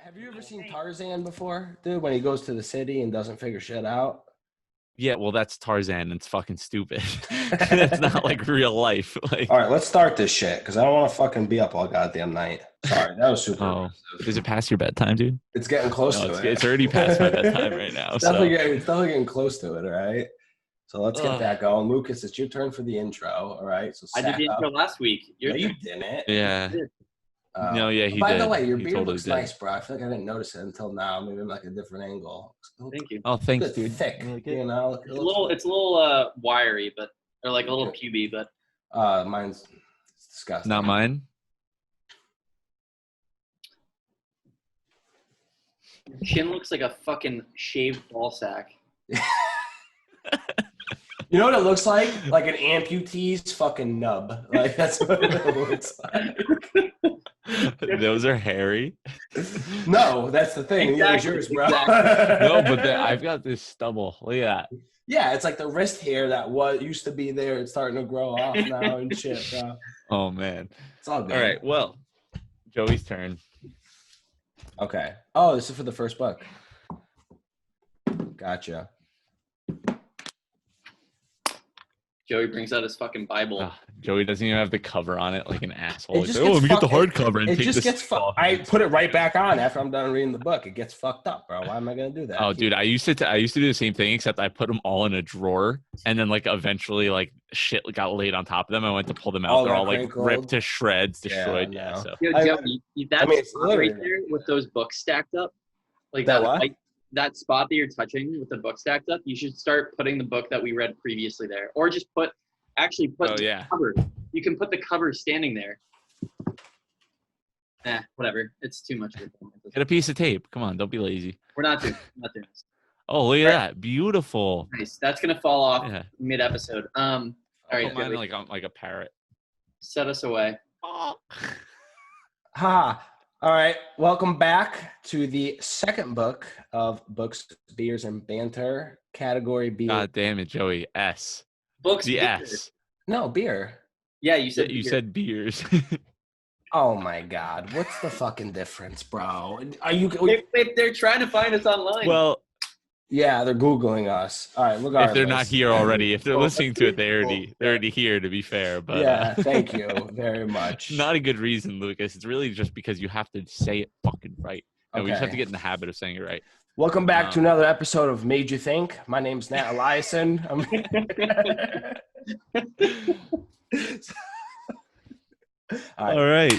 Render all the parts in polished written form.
Have you ever seen Tarzan before, dude? When he goes to the city and doesn't figure shit out. Yeah, well, that's Tarzan. It's fucking stupid. That's not like real life. Like, All right, let's start this shit because I don't want to fucking be up all goddamn night. Sorry, that was super oh, is aggressive. it past your bedtime, dude? It's getting close No, to it's it. already past my bedtime right now. Definitely So, getting close to it. All right. So let's get uh, that going. Lucas, it's your turn for the intro. All right. So I did sack the intro up. last week. No, you didn't. yeah, no, yeah, he By the did. way, your He beard totally looks did. nice, bro. I feel like I didn't notice it until now. Maybe I'm like a different angle. Thank you. Oh, thanks, Good, dude. thick. You like it? You know, It's a little wiry, but or like a little puby, but mine's disgusting. Not mine. your chin looks like a fucking shaved ball sack. You know what it looks like? Like an amputee's fucking nub. Like that's what it looks like. Those are hairy. No, that's the thing. Neither's Exactly, yours, bro. No, but I've got this stubble. Look at that. Yeah, it's like the wrist hair that used to be there. It's starting to grow off now and shit, bro. Oh man. It's all good. All right. Well, Joey's turn. Okay. Oh, this is for the first book. Gotcha. Joey brings out his fucking Bible. Joey doesn't even have the cover on it like an asshole. It He's just like, gets let me get the fucked- hardcover and It take just this gets stuff off. I put it right back on after I'm done reading the book. It gets fucked up, bro. Why am I gonna do that? Oh, dude, I used to do the same thing, except I put them all in a drawer, and then like eventually like shit got laid on top of them. I went to pull them out. All They're got all like crinkled. ripped to shreds, destroyed. Yeah, Yeah. no. So Yo, I- Joey, that it's spot right literally- there with those books stacked up, like That that what? white, that spot that you're touching with the book stacked up, you should start putting the book that we read previously there, or just put Oh, yeah. the cover. You can put the cover standing there. Whatever. It's too much of a thing. get a piece of tape. Come on, don't be lazy. We're not doing this. Oh, look at Right. that, beautiful. Nice. That's gonna fall off Yeah. mid-episode. All right, Put mine Joey, like a parrot. set us away. Oh. Ha! All right, welcome back to the second book of Books, Beers, and Banter. Category beer. God damn it, Joey. S. Books. The beers. S. No, beer. Yeah, you said. You beer. said beers. Oh my God, what's the fucking difference, bro? Are you? If they're trying to find us online. Well, Yeah, they're googling us. All right, regardless. if they're not here already, if they're listening to it, they're already here. To be fair, but Yeah, thank you very much. not a good reason, Lucas. It's really just because you have to say it fucking right, and we just have to Okay. get in the habit of saying it right. Welcome back to another episode of Made You Think. My name's Nat Eliason. All right.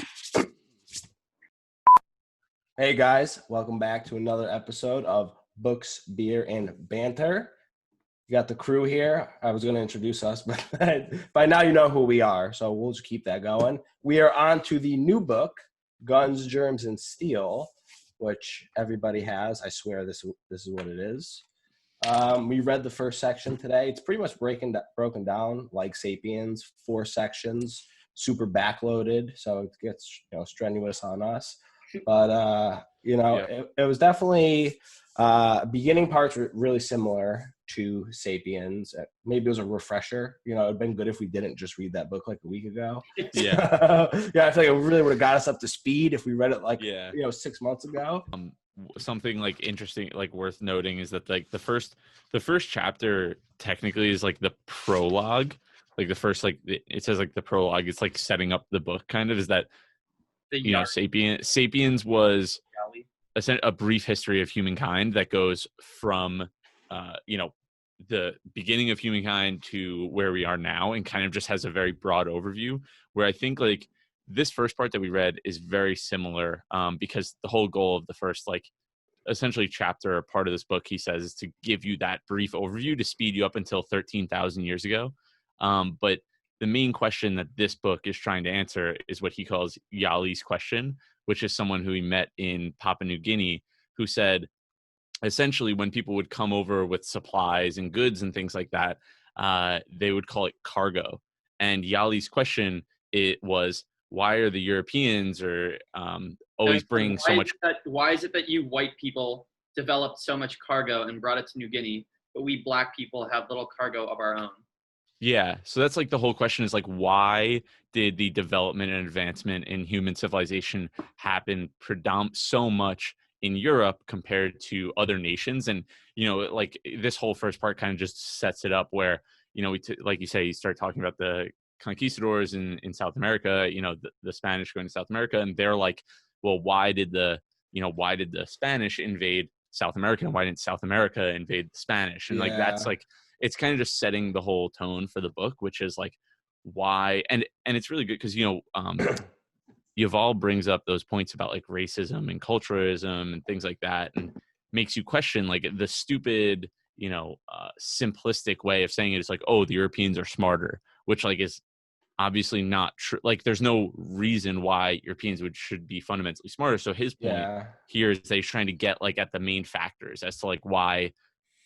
Hey guys, welcome back to another episode of Books, Beer, and Banter. You got the crew here. I was going to introduce us, but by now you know who we are, so we'll just keep that going. We are on to the new book, Guns, Germs, and Steel, which everybody has. I swear this is what it is. We read the first section today. It's pretty much broken down like Sapiens, 4 sections, super backloaded, so it gets strenuous on us. But it was definitely beginning parts were really similar to Sapiens. Maybe it was a refresher. It'd been good if we didn't just read that book like a week ago. Yeah. Yeah, I feel like it really would have got us up to speed if we read it 6 months ago. Something like interesting, like worth noting, is that like the first chapter technically is like the prologue. Like the first, like it says like the prologue. It's like setting up the book. Kind of is that Sapiens was a brief history of humankind that goes from the beginning of humankind to where we are now, and kind of just has a very broad overview, where I think like this first part that we read is very similar, because the whole goal of the first essentially chapter or part of this book, he says, is to give you that brief overview to speed you up until 13,000 years ago. But the main question that this book is trying to answer is what he calls Yali's question, which is someone who he met in Papua New Guinea, who said, essentially, when people would come over with supplies and goods and things like that, they would call it cargo. And Yali's question, it was, why are the Europeans always bring so much? Why is it that you white people developed so much cargo and brought it to New Guinea, but we black people have little cargo of our own? Yeah, so that's like the whole question is like, why did the development and advancement in human civilization happen so much in Europe compared to other nations. And, like this whole first part kind of just sets it up where, like you say, you start talking about the conquistadors in South America, the Spanish going to South America, and they're like, well, why did the Spanish invade South America, and why didn't South America invade the Spanish? And like, that's like, it's kind of just setting the whole tone for the book, which is like, why, and it's really good because, Yuval brings up those points about like racism and culturalism and things like that, and makes you question like the stupid, simplistic way of saying it is like, oh, the Europeans are smarter, which like is obviously not true. Like, there's no reason why Europeans should be fundamentally smarter. So his point here is that he's trying to get like at the main factors as to like why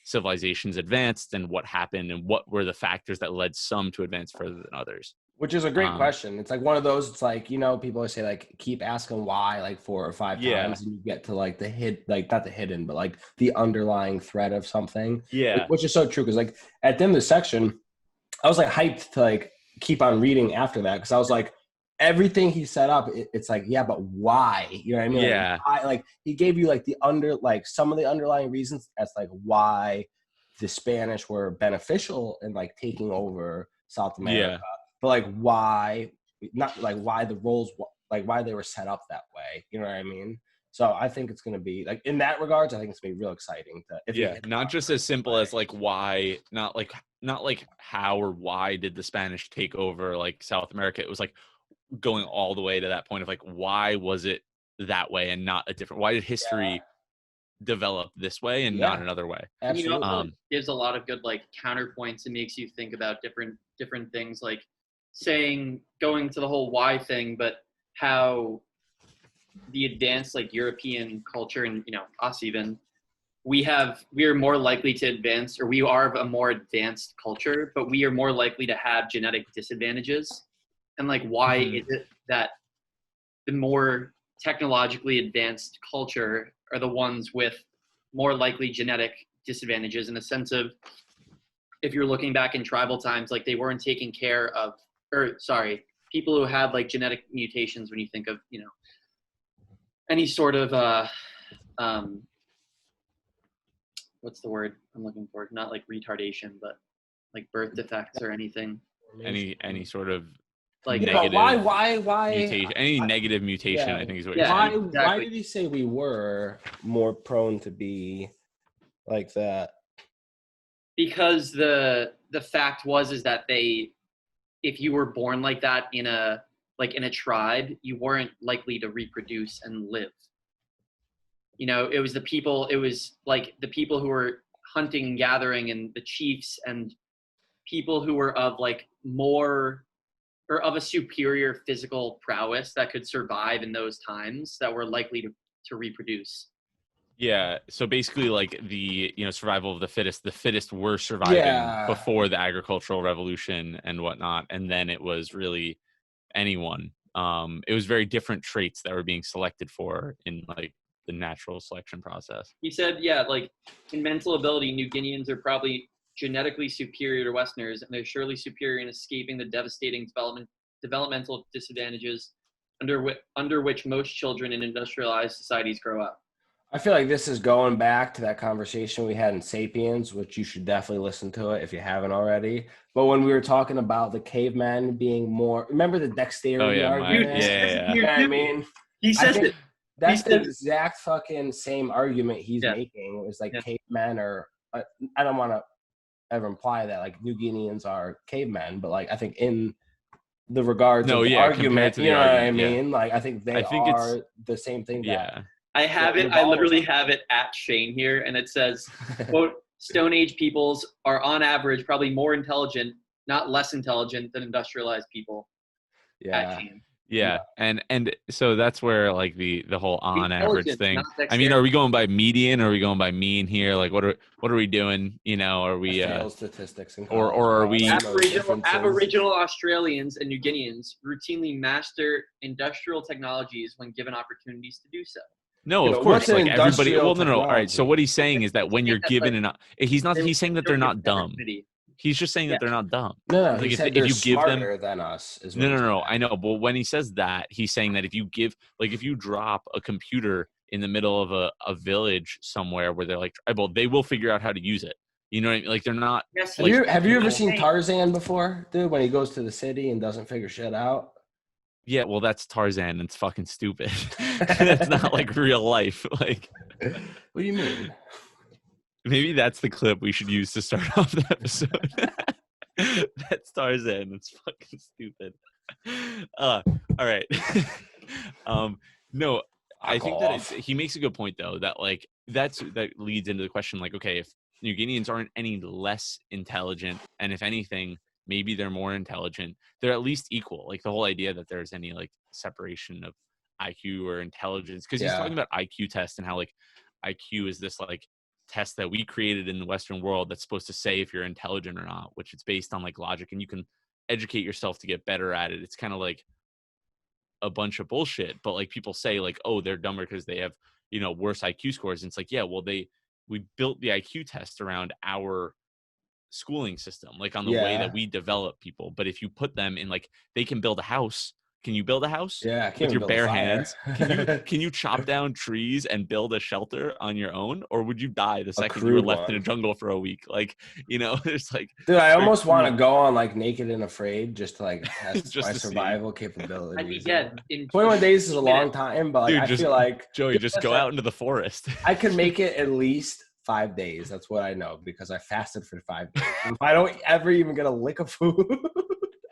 civilizations advanced and what happened and what were the factors that led some to advance further than others. Which is a great question. It's like one of those, it's like, people always say like, keep asking why like 4 or 5 times and you get to like not the hidden, but like the underlying thread of something. Yeah. Which is so true. Cause like at the end of the section, I was like hyped to like keep on reading after that. Cause I was like, everything he set up, it's like, yeah, but why? You know what I mean? Yeah. Like he gave you like some of the underlying reasons as like why the Spanish were beneficial in like taking over South America. Yeah. But like why, not like why the roles, like why they were set up that way. You know what I mean? So I think it's going to be like, in that regards, I think it's going to be real exciting. Not just as simple as like why, not like how or why did the Spanish take over like South America. It was like going all the way to that point of like, why was it that way and not a different, why did history develop this way and not another way? Absolutely. It gives a lot of good like counterpoints. It makes you think about different things, like going to the whole why thing, but how the advanced like European culture and us even, we are more likely to advance, or we are a more advanced culture, but we are more likely to have genetic disadvantages. And like, why is it that the more technologically advanced culture are the ones with more likely genetic disadvantages, in the sense of, if you're looking back in tribal times, like they weren't taking care of, people who had like genetic mutations, when you think of, any sort of, what's the word I'm looking for? Not like retardation, but like birth defects or anything. Any sort of like negative why mutation, any negative mutation, I think is what you're saying. Why did he say we were more prone to be like that? Because the fact is that if you were born like that in a tribe, you weren't likely to reproduce and live. It was the people who were hunting and gathering, and the chiefs and people who were of like more, or of a superior physical prowess that could survive in those times, that were likely to reproduce. Yeah, so basically like the survival of the fittest were surviving before the agricultural revolution and whatnot, and then it was really anyone. It was very different traits that were being selected for in like the natural selection process. He said, like in mental ability, New Guineans are probably genetically superior to Westerners, and they're surely superior in escaping the devastating developmental disadvantages under which most children in industrialized societies grow up. I feel like this is going back to that conversation we had in Sapiens, which you should definitely listen to it if you haven't already. But when we were talking about the cavemen being more, remember the dexterity argument? Yeah. You know what I mean? He says it. That's the exact fucking same argument he's making. It was like cavemen are, I don't want to ever imply that like New Guineans are cavemen, but like I think in the regards of the argument, you know what I mean? Like I think are the same thing. I have it. I literally have it at Shane here, and it says, quote, Stone Age peoples are on average probably more intelligent, not less intelligent than industrialized people. Yeah. And so that's where like the whole on average thing. I mean, are we going by median or are we going by mean here? Like what are we doing? Are we statistics or are we Aboriginal Australians and New Guineans routinely master industrial technologies when given opportunities to do so? No, of course, like everybody. Well, no. All right. So what he's saying is that when you're given he's saying that they're not dumb. He's just saying that they're not dumb. No, like if you give them than us. No. I know, but when he says that, he's saying that if you drop a computer in the middle of a village somewhere where they're like tribal, they will figure out how to use it. You know what I mean? Like they're not. Yes, Have you ever seen Tarzan before, dude? When he goes to the city and doesn't figure shit out. Yeah, well, that's Tarzan. It's fucking stupid. That's not like real life. Like, what do you mean? maybe that's the clip we should use to start off the episode. That's Tarzan. It's fucking stupid. All right. No, I think that he makes a good point though. That like that leads into the question. Like, okay, if New Guineans aren't any less intelligent, and if anything, maybe they're more intelligent, they're at least equal. Like the whole idea that there's any like separation of IQ or intelligence, because he's talking about IQ tests and how like IQ is this like test that we created in the Western world that's supposed to say if you're intelligent or not, which it's based on like logic, and you can educate yourself to get better at it. It's kind of like a bunch of bullshit, but like people say like, oh, they're dumber because they have, you know, worse IQ scores. And it's like, yeah, well, we built the IQ test around our schooling system, like on the way that we develop people. But if you put them in, like, they can build a house. Can you build a house with your bare hands? Can you chop down trees and build a shelter on your own, or would you die the second you were left in a jungle for a week? Like, you know, there's like, dude, I almost want to go on like Naked and Afraid just to like test Just my to survival capabilities. I'd be dead in 21 days is a long time, but like, dude, I feel like Joey, just go out into the forest. I could make it at least 5 days. That's what I know because I fasted for 5 days. And if I don't ever even get a lick of food,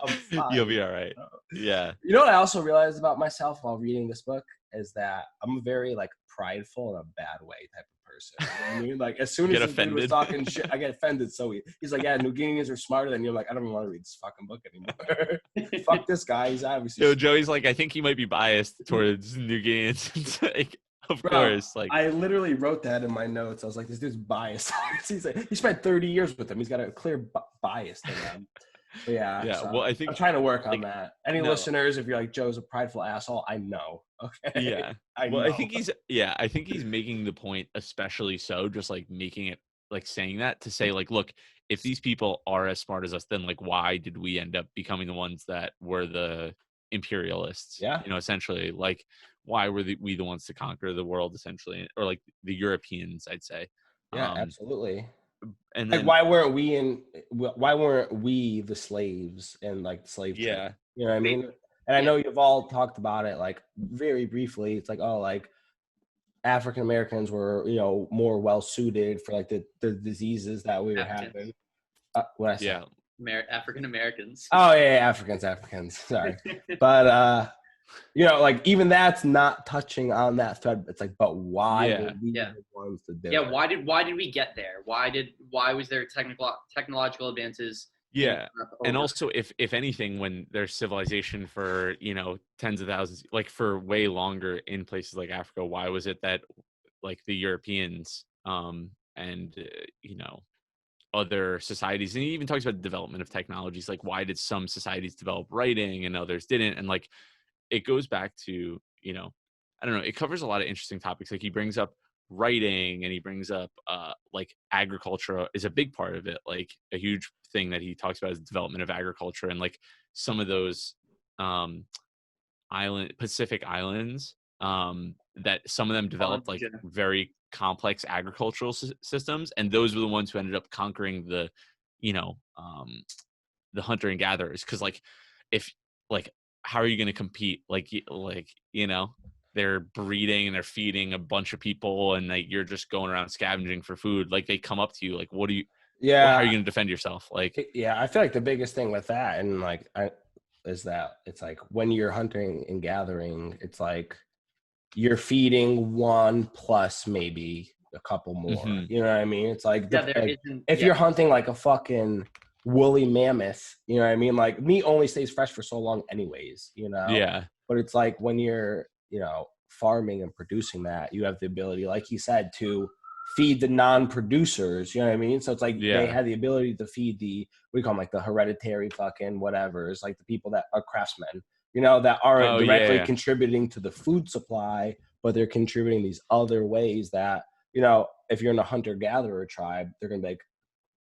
I'm fine. You'll be all right. Yeah. You know what I also realized about myself while reading this book is that I'm a very like prideful in a bad way type of person. You know what I mean? Like as soon as this dude was talking shit, I get offended so easy. He's like, yeah, New Guineans are smarter than you. I'm like, I don't even want to read this fucking book anymore. Fuck this guy. He's obviously Yo, Joey's like, I think he might be biased towards New Guineans. It's like, of course. Like I literally wrote that in my notes. I was like, this dude's biased. He's like, he spent 30 years with them. He's got a clear bias to them. But yeah. So well, I think I'm trying to work on that. Any listeners, if you're like, Joe's a prideful asshole, I know. Okay. Yeah. I know. I think he's making the point, especially so, just like making it, like saying that to say like, look, if these people are as smart as us, then like, why did we end up becoming the ones that were the imperialists? Yeah. You know, essentially, like, why were we the ones to conquer the world, essentially, or like the Europeans, I'd say. Yeah, absolutely. And like, then, why weren't we the slaves and like the slave trade? Yeah. You know what I mean? And I know you've all talked about it like very briefly. It's like, oh, like African Americans were, you know, more well suited for like the diseases that we were having. What I said? Yeah, African Americans. Oh yeah, Africans. Sorry, but you know, like even that's not touching on that thread. It's like, but why were we the ones to do it? Yeah, why did we get there? Why was there technological advances? Yeah, and also if anything, when there's civilization for, you know, tens of thousands, like for way longer in places like Africa, why was it that like the Europeans and you know, other societies, and he even talks about the development of technologies, like why did some societies develop writing and others didn't? And like it goes back to, you know, I don't know, it covers a lot of interesting topics. Like he brings up writing, and he brings up like agriculture is a big part of it. Like a huge thing that he talks about is the development of agriculture, and like some of those Pacific islands that some of them developed like very complex agricultural systems, and those were the ones who ended up conquering the, you know, the hunter and gatherers. Because like if like, how are you going to compete? Like you know, they're breeding and they're feeding a bunch of people, and like you're just going around scavenging for food. Like they come up to you, like, what do you? Yeah, how are you going to defend yourself? Like, yeah, I feel like the biggest thing with that, and like, is that it's like when you're hunting and gathering, it's like you're feeding one plus maybe a couple more. Mm-hmm. You know what I mean? It's like, if you're hunting like a fucking woolly mammoth, you know what I mean? Like meat only stays fresh for so long anyways, you know? Yeah. But it's like when you're, you know, farming and producing that, you have the ability, like he said, to feed the non-producers, you know what I mean? So it's like they had the ability to feed the, what do you call them, like the hereditary fucking whatever. It's like the people that are craftsmen, you know, that aren't directly contributing to the food supply, but they're contributing these other ways that, you know, if you're in a hunter-gatherer tribe, they're going to be like,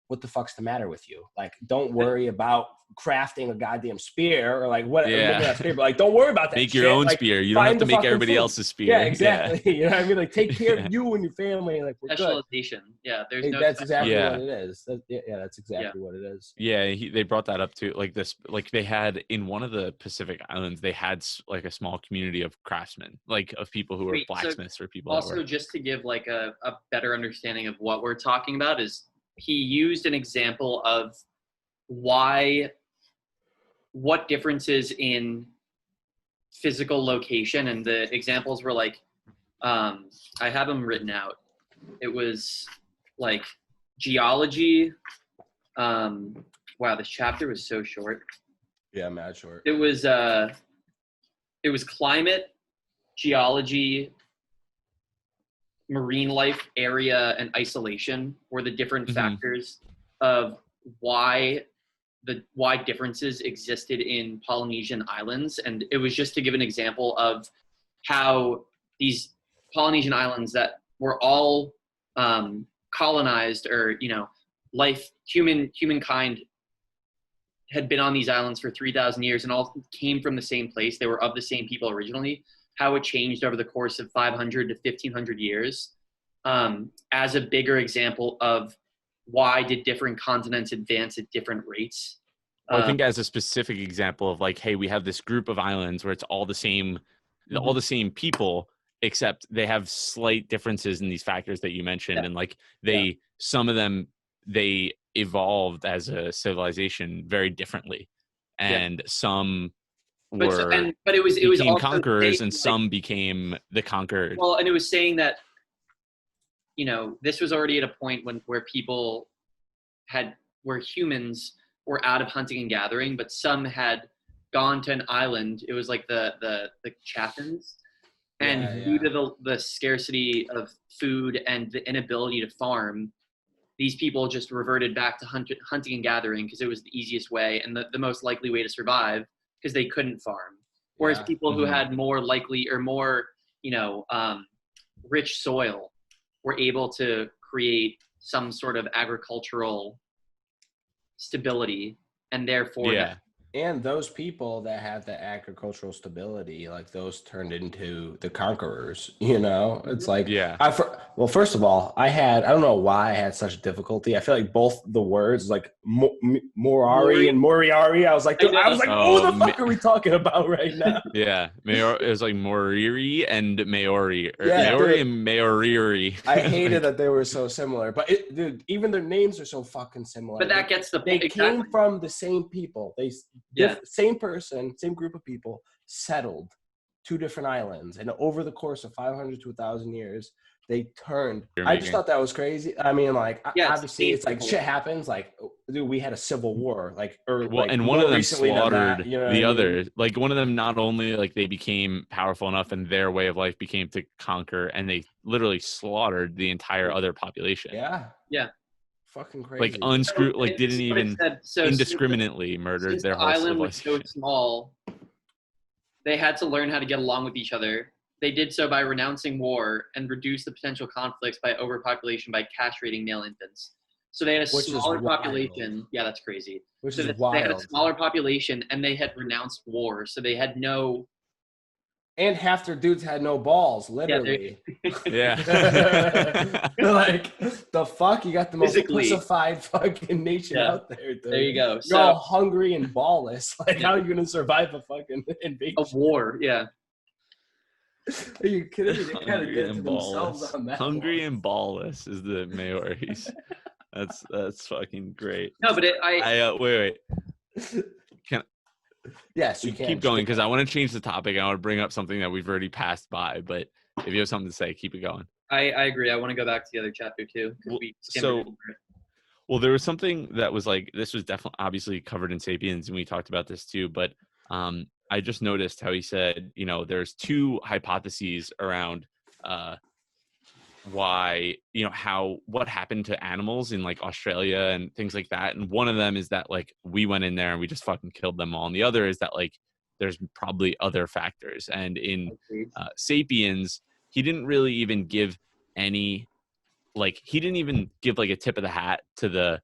what the fuck's the matter with you? Like, don't worry about crafting a goddamn spear or like what making a spear, but like don't worry about that. Make shit. your own Like, spear. You don't have to make everybody else's spear. Yeah, exactly. You know what I mean? Like take care of you and your family. Like we're Specialization. good. Yeah, there's Hey, no. that's exactly Yeah. what it is. That's exactly what it is. Yeah, they brought that up too. Like this, like they had in one of the Pacific Islands, they had like a small community of craftsmen, like of people who were blacksmiths or people. Also, just to give like a better understanding of what we're talking about, is he used an example of what differences in physical location, and the examples were like, I have them written out. It was like geology. Wow, this chapter was so short. Yeah, mad short. It was climate, geology, marine life, area, and isolation were the different factors of why differences existed in Polynesian islands. And it was just to give an example of how these Polynesian islands that were all colonized, or humankind had been on these islands for 3,000 years and all came from the same place. They were of the same people originally. How it changed over the course of 500 to 1,500 years, as a bigger example of why did different continents advance at different rates. I think as a specific example of like, hey, we have this group of islands where it's all the same people, except they have slight differences in these factors that you mentioned. And like some of them, they evolved as a civilization very differently. And some were but it was became also conquerors, and some became the conquered. Well, and it was saying that, this was already at a point where humans were out of hunting and gathering, but some had gone to an island. It was like the Chathams, and due to the scarcity of food and the inability to farm, these people just reverted back to hunting and gathering because it was the easiest way and the most likely way to survive, because they couldn't farm. Whereas people who had more likely or more, rich soil were able to create some sort of agricultural stability, and therefore and those people that have the agricultural stability, like those turned into the conquerors, it's like, well, first of all, I don't know why I had such difficulty. I feel like both the words, like Morari and Moriari, I was like, who the fuck are we talking about right now? It was like Moriri and Maori, or Yeah, Maori and Maoriri. I hated that they were so similar, but dude, even their names are so fucking similar. But that gets the point. They exactly. came from the same people. Same person, same group of people settled two different islands, and over the course of 500 to 1,000 years, they turned. I just thought that was crazy. I mean, like, obviously, it's like shit happens. Like, dude, we had a civil war, and one of them slaughtered the other. Like, one of them, not only like they became powerful enough, and their way of life became to conquer, and they literally slaughtered the entire other population. Yeah. Fucking crazy. Like didn't even indiscriminately murdered their whole island was so small. They had to learn how to get along with each other. They did so by renouncing war and reduce the potential conflicts by overpopulation by castrating male infants. So they had a smaller population. Yeah, that's crazy. They had a smaller population, and they had renounced war. So they had no. And half their dudes had no balls, literally. Yeah. Like, the fuck? You got the most pussified fucking nation out there, dude. There you go. You're all hungry and ballless. Like, how are you going to survive a fucking invasion? A war, yeah. Are you kidding me? They kind of get to themselves on that. Hungry and ballless is the Maoris. That's fucking great. No, but wait. Yes, you can. Keep going, because I want to change the topic. I want to bring up something that we've already passed by, but if you have something to say, keep it going. I agree. I want to go back to the other chapter too. Well, there was something that was like, this was definitely obviously covered in Sapiens, and we talked about this too, but I just noticed how he said, there's two hypotheses around why, what happened to animals in like Australia and things like that. And one of them is that like we went in there and we just fucking killed them all. And the other is that like there's probably other factors. And in Sapiens, he didn't really even give any, like, he didn't even give like a tip of the hat to the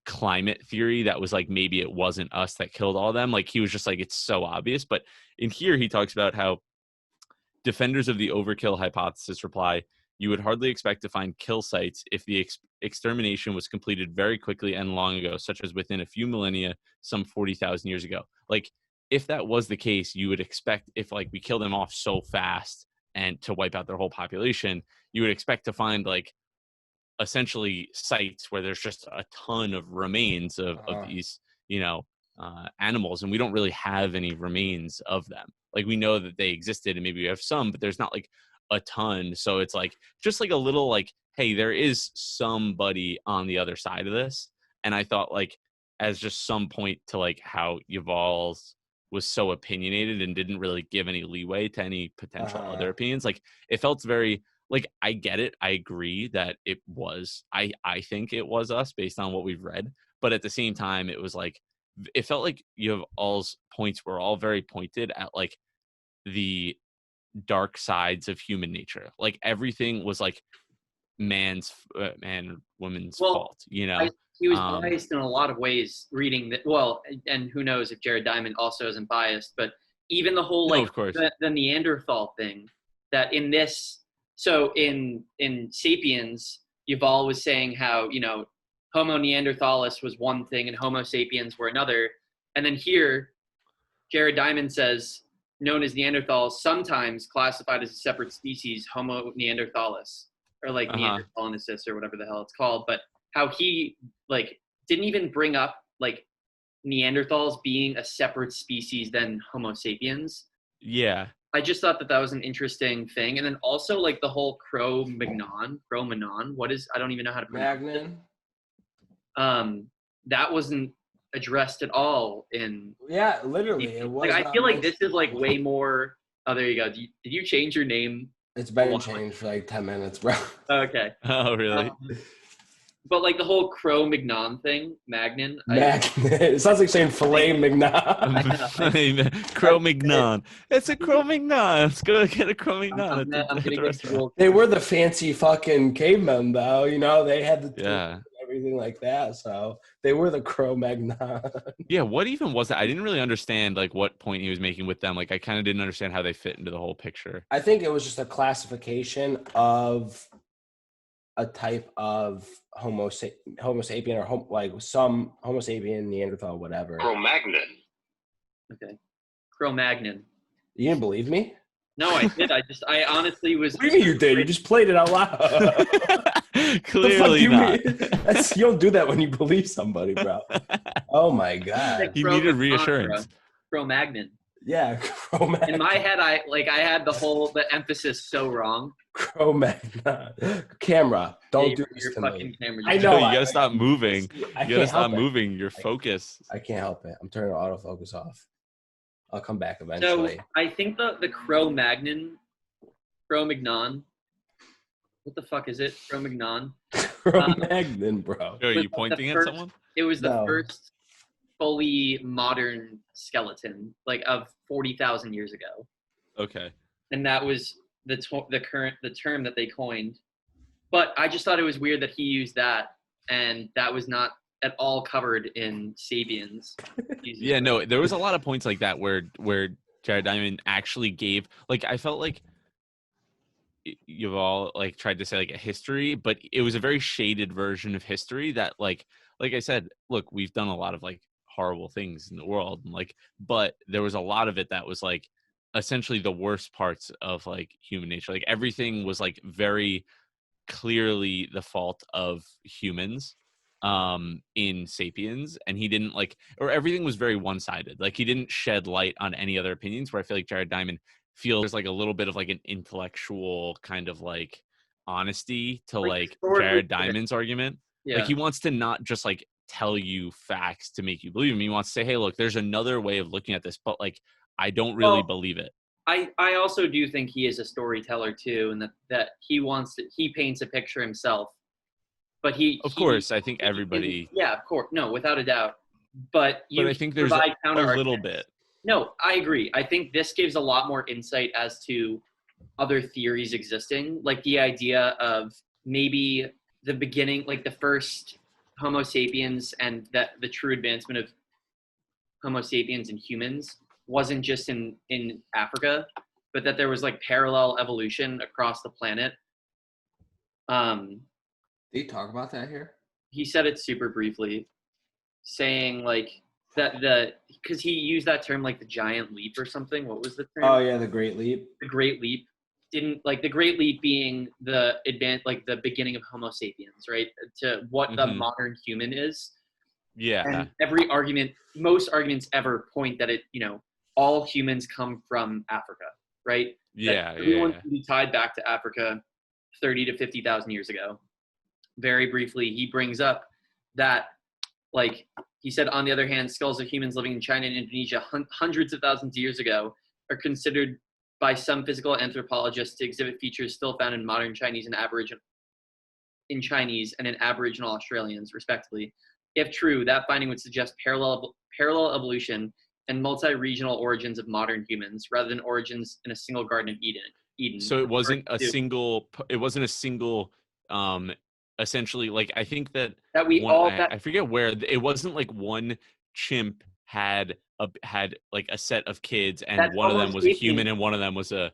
climate theory that was like maybe it wasn't us that killed all of them. Like he was just like, it's so obvious. But in here he talks about how defenders of the overkill hypothesis reply, you would hardly expect to find kill sites if the extermination was completed very quickly and long ago, such as within a few millennia, some 40,000 years ago. Like, if that was the case, you would expect if like we kill them off so fast and to wipe out their whole population, you would expect to find like essentially sites where there's just a ton of remains of these, animals, and we don't really have any remains of them. Like we know that they existed and maybe we have some, but there's not like a ton. So it's like just like a little like, hey, there is somebody on the other side of this. And I thought like as just some point to like how Yuval's was so opinionated and didn't really give any leeway to any potential other opinions. Like it felt very like, I get it. I agree that it was, I think it was us based on what we've read. But at the same time, it was like, it felt like Yuval's points were all very pointed at like the dark sides of human nature. Like everything was like woman's fault, He was biased in a lot of ways reading that. Well, and who knows if Jared Diamond also isn't biased, but even the whole like the Neanderthal thing that in this, so in Sapiens, Yuval was saying how, Homo neanderthalis was one thing and Homo sapiens were another. And then here, Jared Diamond says, known as Neanderthals, sometimes classified as a separate species, Homo neanderthalis, or like Neanderthalensis or whatever the hell it's called. But how he like didn't even bring up like Neanderthals being a separate species than Homo sapiens. Yeah. I just thought that was an interesting thing. And then also like the whole Cro-Magnon, I don't even know how to pronounce it. That wasn't addressed at all in. Yeah, literally. It was. Like, I feel like this is like way more. Oh, there you go. Did you change your name? It's been changed for like 10 minutes, bro. Okay. Oh, really? But like the whole Cro-Magnon thing, Magnon. It sounds like saying filet mignon. Cro-Magnon. It's a Cro-Magnon. Let's go get a Cro-Magnon. They were the fancy fucking cavemen, though. They had the everything like that. So they were the Cro-Magnon. Yeah, what even was that? I didn't really understand like what point he was making with them. Like I kind of didn't understand how they fit into the whole picture. I think it was just a classification of a type of Homo sapien or like some Homo sapien, Neanderthal, whatever. Cro-Magnon. Okay. Cro-Magnon. You didn't believe me? No, I did. I honestly was. What do you mean you did? You just played it out loud. Clearly not. You don't do that when you believe somebody, bro. Oh my God. You needed reassurance. Cro-Magnon. Yeah, Cro-Magnon. In my head, I had the emphasis so wrong. Cro-Magnon. Camera, don't do this to me. I know. You gotta stop moving. You gotta stop moving your focus. I can't help it. I'm turning the autofocus off. I'll come back eventually. So I think the Cro-Magnon, what the fuck is it? Cro-Magnon? Cro-Magnon, bro. Are you pointing at someone? It was the first fully modern skeleton, like of 40,000 years ago. Okay. And that was the term that they coined. But I just thought it was weird that he used that, and that was not at all covered in Sapiens. Yeah, no, there was a lot of points like that where Jared Diamond actually gave, like, I felt like Yuval like tried to say like a history, but it was a very shaded version of history that like I said, look, we've done a lot of like horrible things in the world, and like, but there was a lot of it that was like essentially the worst parts of like human nature. Like everything was like very clearly the fault of humans in Sapiens, and he didn't like, or everything was very one-sided. Like he didn't shed light on any other opinions, where I feel like Jared Diamond feels there's like a little bit of like an intellectual kind of like honesty to like Jared Diamond's argument. Yeah. Like he wants to not just like tell you facts to make you believe him. He wants to say, hey, look, there's another way of looking at this, but like I don't really believe it. I also do think he is a storyteller too, and that he paints a picture himself. But of course, I think everybody. Yeah, of course, no, without a doubt. But I think there's a little bit. No, I agree. I think this gives a lot more insight as to other theories existing, like the idea of maybe the beginning, like the first Homo sapiens and that the true advancement of Homo sapiens and humans wasn't just in Africa, but that there was like parallel evolution across the planet. Did you talk about that here? He said it super briefly, saying like that because he used that term like the giant leap or something. What was the term? Oh yeah, the Great Leap. The Great Leap. Didn't like the Great Leap being the like the beginning of Homo sapiens, right? To what the modern human is. Yeah. And most arguments ever point that all humans come from Africa, right? Yeah. That everyone can be tied back to Africa 30 to 50,000 years ago. Very briefly, he brings up that, like, he said, on the other hand, skulls of humans living in China and Indonesia hundreds of thousands of years ago are considered by some physical anthropologists to exhibit features still found in modern Chinese and Aboriginal Australians, respectively. If true, that finding would suggest parallel evolution and multi-regional origins of modern humans, rather than origins in a single Garden of Eden. So it wasn't a single. It wasn't a single. Essentially, like I think that I forget where it wasn't like one chimp had like a set of kids, and one of them was a human, and one of them was a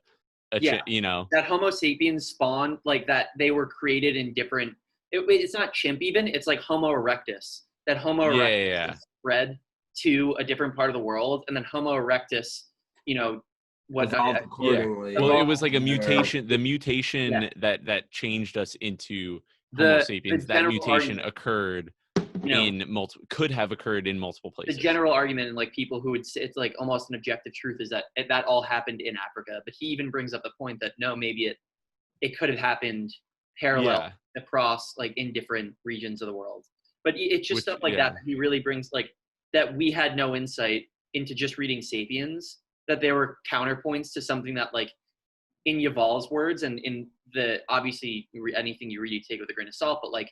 chimp. That Homo sapiens spawned like that. They were created in different. It's not chimp even. It's like Homo erectus. That Homo erectus spread to a different part of the world, and then Homo erectus, evolved accordingly. Well, it was like a mutation. The mutation that changed us into Homo sapiens. That mutation occurred could have occurred in multiple places. The general argument, and like people who would say it's like almost an objective truth, is that that all happened in Africa. But he even brings up the point that no, maybe it could have happened parallel across like in different regions of the world. But it's just stuff like that he really brings, like that we had no insight into just reading Sapiens, that there were counterpoints to something that, like, in Yuval's words, and in the obviously anything you read you take with a grain of salt, but like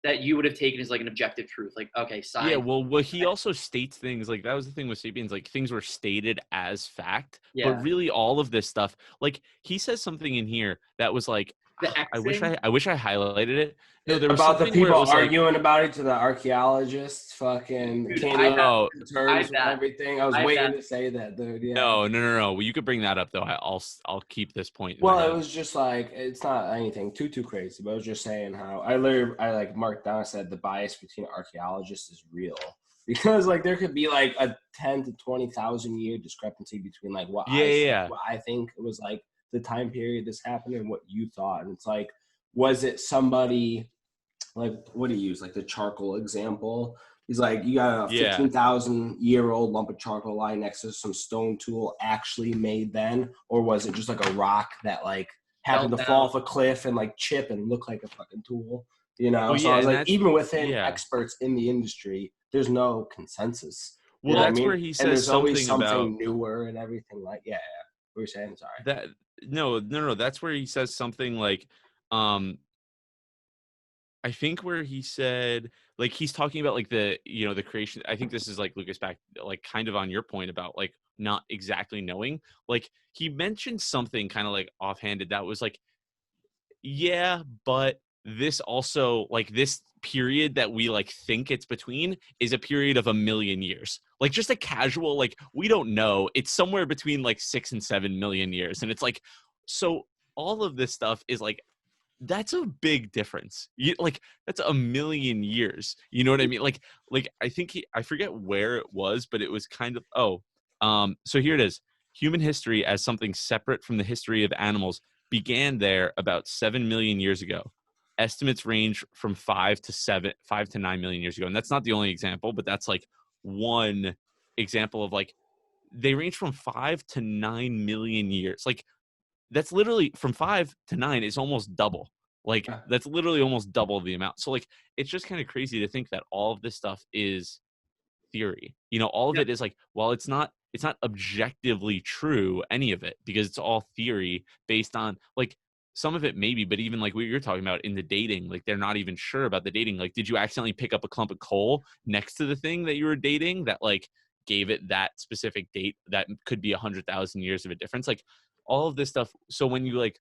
that you would have taken as like an objective truth, like, okay, science. Yeah, well, he also states things like that was the thing with Sapiens, like things were stated as fact, but really all of this stuff, like he says something in here that was like, I wish I highlighted it. No, there was about the people arguing like, about it to the archiologists, fucking terms and everything. I was waiting to say that, dude. Yeah. No. Well, you could bring that up though. I'll keep this point. Well, it was just like it's not anything too crazy, but I was just saying how I like Mark Down said the bias between archaeologists is real. Because like there could be like a 10 to 20,000 year discrepancy between like what I think it was like the time period this happened and what you thought. And it's like, was it somebody like, what do you use? Like the charcoal example. He's like, you got a 15,000-year-old lump of charcoal lying next to some stone tool actually made then? Or was it just like a rock that like happened to fall off a cliff and like chip and look like a fucking tool? So I was like, even within experts in the industry, there's no consensus. Well, that's where he says there's always something about newer and everything like, what were you saying? Sorry. That no. That's where he says something like, I think where he said, like, he's talking about like the creation. I think this is like Lucas back, like kind of on your point about like not exactly knowing. Like he mentioned something kind of like offhanded that was like, but this also like this period that we like think it's between is a period of 1 million years. Like just a casual, like we don't know. It's somewhere between like 6 and 7 million years. And it's like, so all of this stuff is like, that's a big difference. Like that's 1 million years. You know what I mean? Like I think I forget where it was, but it was kind of, so here it is. Human history as something separate from the history of animals began there about 7 million years ago. Estimates range from 5 to 9 million years ago. And that's not the only example, but that's like one example of like, they range from 5 to 9 million years. Like that's literally from 5 to 9 is almost double. Like that's literally almost double the amount. So like, it's just kind of crazy to think that all of this stuff is theory. All of it is like, well, it's not objectively true, any of it, because it's all theory based on like, some of it maybe, but even like what you're talking about in the dating, like they're not even sure about the dating. Like, did you accidentally pick up a clump of coal next to the thing that you were dating that like gave it that specific date that could be 100,000 years of a difference? Like all of this stuff. So when you like,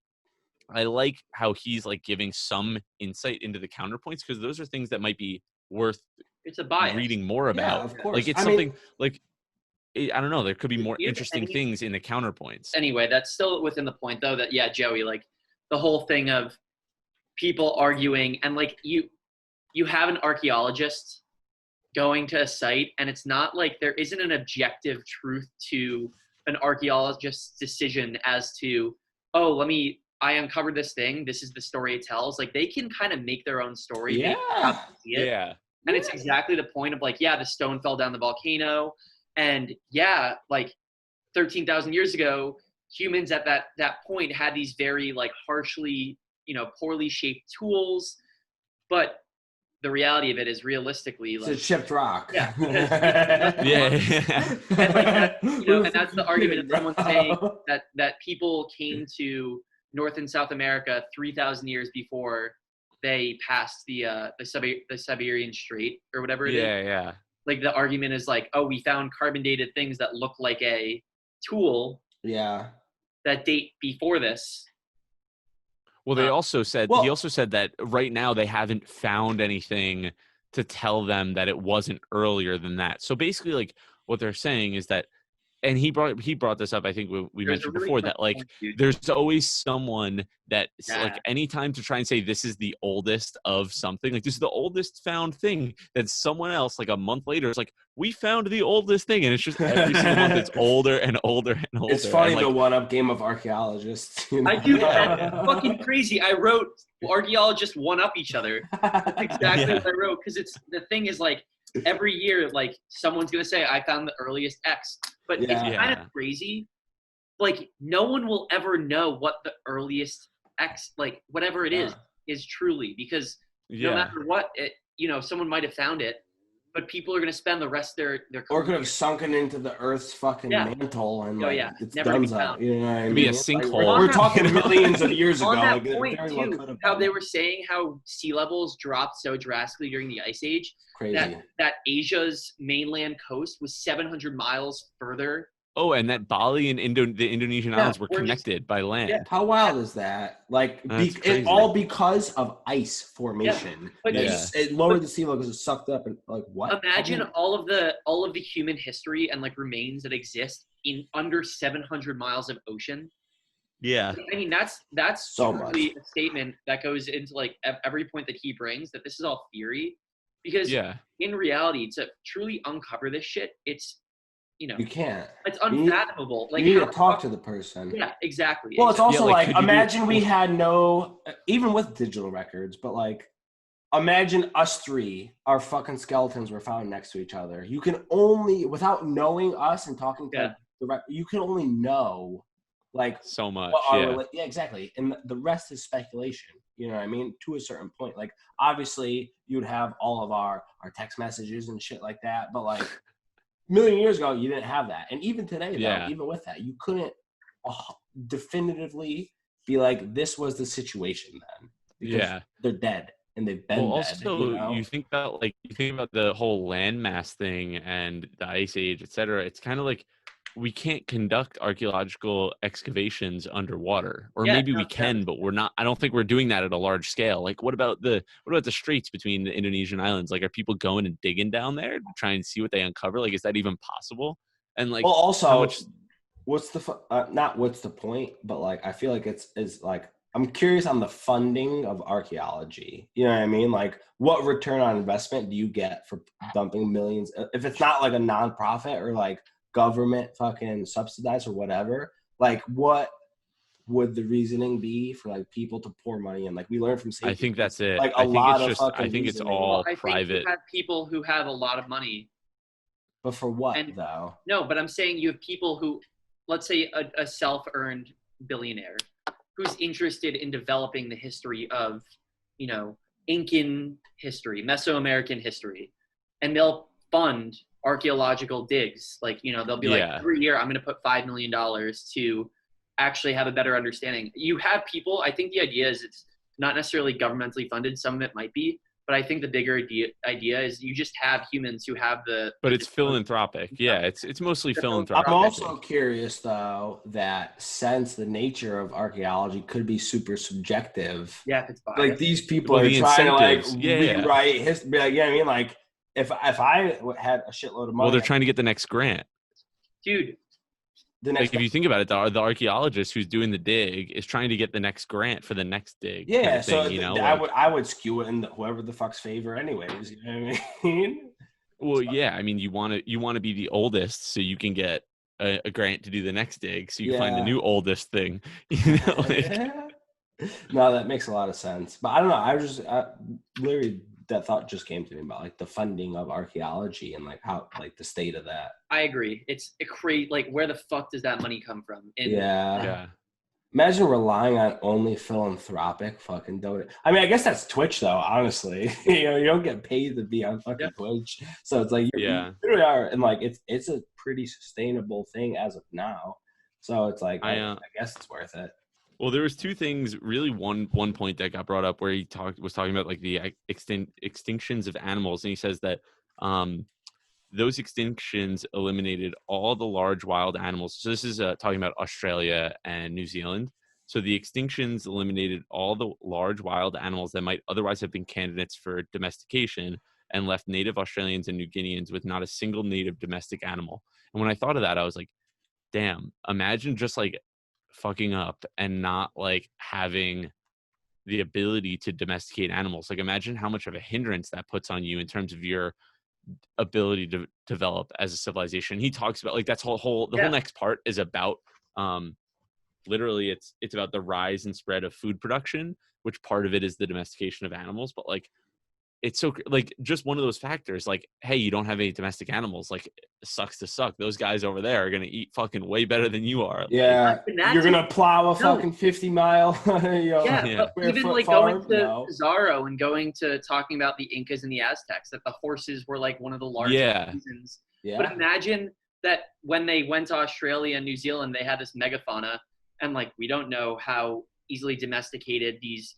I like how he's like giving some insight into the counterpoints, because those are things that might be worth It's a bias. reading more Yeah, about. of course. Like it's I something mean, like I don't know. There could be more You have interesting any- things in the counterpoints. Anyway, that's still within the point though that yeah, Joey, like the whole thing of people arguing and like you have an archaeologist going to a site and it's not like there isn't an objective truth to an archaeologist's decision as to I uncovered this thing, this is the story it tells. Like they can kind of make their own story based on how yeah. they see it. Yeah. And it's exactly the point of like, yeah, the stone fell down the volcano. And yeah, like 13,000 years ago, humans at that point had these very like harshly, poorly shaped tools. But the reality of it is realistically It's like a chipped rock. yeah, because Yeah. and like that, and that's the argument of someone saying that people came to North and South America 3,000 years before they passed the Siberian Strait or whatever it is. Yeah. Like the argument is like, oh, we found carbon dated things that look like a tool Yeah. that date before this. Well, they also said Well- he also said that right now they haven't found anything to tell them that it wasn't earlier than that. So basically, like what they're saying is that, and he brought this up. I think we There's a mentioned really before good that like point, dude. there's always someone that like Yeah. anytime to try and say this is the oldest of something, like this is the oldest found thing, that someone else like a month later is like, we found the oldest thing, and it's just every single month it's older and older and older. It's funny and, like, the one-up game of archaeologists. You know? I do that. Fucking crazy. I wrote archaeologists one up each other. That's exactly Yeah. what I wrote. Because the thing is like every year, like someone's gonna say, I found the earliest X. But it's Yeah. kind of crazy. Like no one will ever know what the earliest X, like whatever it is truly, because no matter what, someone might have found it, but people are gonna spend the rest of their Or could career. have sunken into the Earth's fucking mantle and Oh, like yeah. it's Never to be done found. You know what I mean? Could be a It's like, sinkhole. we're talking millions of years ago. On that Like, it point very well too, could have how been. they were saying how sea levels dropped so drastically during the Ice Age, Crazy. that Asia's mainland coast was 700 miles further. Oh, and that Bali and the Indonesian islands were we're just- connected by land. Yeah. How wild is that? Like, That's it crazy. all because of ice formation. but It lowered the sea level because it sucked up and like what? Imagine all of the human history and like remains that exist in under 700 miles of ocean. Yeah. I mean, that's So truly much. a statement that goes into like every point that he brings, that this is all theory, because in reality, to truly uncover this shit, it's You can't. it's You need- unfathomable. Like you need how to talk to the person. Yeah, exactly. Well, it's also Yeah, like, like could you do- imagine we had no, even with digital records, but like imagine us three, our fucking skeletons were found next to each other. You can only, without knowing us and talking to you can only know like So much. what our Yeah. yeah, exactly. And the rest is speculation. You know what I mean? To a certain point. Like obviously you'd have all of our text messages and shit like that, but like a million years ago you didn't have that. And even today though, even with that, you couldn't definitively be like this was the situation then. Because they're dead and they've been dead. Also, you think about the whole landmass thing and the Ice Age, etc. It's kind of like we can't conduct archaeological excavations underwater, or maybe we can, but we're not. I don't think we're doing that at a large scale. Like, what about the straits between the Indonesian islands? Like, are people going and digging down there to try and see what they uncover? Like, is that even possible? And like, well, also, how much? What's the not what's the point, but like I feel like it's like I'm curious on the funding of archaeology. You know what I mean? Like, what return on investment do you get for dumping millions? If it's not like a nonprofit or like government fucking subsidized or whatever, like what would the reasoning be for like people to pour money in? Like we learned from safety. I think that's it. Like I think lot it's of just. fucking I think it's reasoning. all I private. think you have people who have a lot of money. But for what though? No, but I'm saying you have people who, let's say a self-earned billionaire who's interested in developing the history of, Incan history, Mesoamerican history, and they'll fund archaeological digs. Like, they'll be like, every year I'm going to put $5 million to actually have a better understanding. You have people, I think the idea is it's not necessarily governmentally funded. Some of it might be, But I think the bigger idea is you just have humans who have But it's philanthropic. Yeah, it's mostly philanthropic. I'm also curious, though, that since the nature of archaeology could be super subjective. Yeah, if it's biased. Like these people Well, are the trying to like incentives. Yeah. rewrite history. Like, you know what I mean? Like if I had a shitload of money, Well, they're trying to get the next grant. Dude, the next Like if you think about it, the archaeologist who's doing the dig is trying to get the next grant for the next dig. yeah, kind of so thing, you know, I would skew it in whoever the fuck's favor, anyways. You know what I mean? Well, yeah, I mean, you want to be the oldest so you can get a grant to do the next dig, so you can find the new oldest thing. You know, No, that makes a lot of sense. But I don't know. I was just literally that thought just came to me about like the funding of archaeology and like how like the state of that. I agree. It's a crazy. Like, where the fuck does that money come from? yeah. Imagine relying on only philanthropic fucking donor. I mean, I guess that's Twitch though. Honestly, you know, you don't get paid to be on fucking Twitch, so it's like you really are, and like it's a pretty sustainable thing as of now. So it's like I guess it's worth it. Well, there was two things. Really, one point that got brought up where he was talking about like the extinctions of animals, and he says that those extinctions eliminated all the large wild animals. So this is talking about Australia and New Zealand. So the extinctions eliminated all the large wild animals that might otherwise have been candidates for domestication and left native Australians and New Guineans with not a single native domestic animal. And when I thought of that, I was like, damn, imagine just like fucking up and not like having the ability to domesticate animals. Like imagine how much of a hindrance that puts on you in terms of your ability to develop as a civilization. He talks about like that's the whole next part is about literally it's about the rise and spread of food production, which part of it is the domestication of animals. But like it's so like just one of those factors, like, hey, you don't have any domestic animals, like sucks to suck. Those guys over there are gonna eat fucking way better than you are. Yeah, you're gonna plow a fucking 50-mile. But even like going to Pizarro and going to talking about the Incas and the Aztecs, that the horses were like one of the largest reasons. Yeah. But imagine that when they went to Australia and New Zealand, they had this megafauna, and like we don't know how easily domesticated these,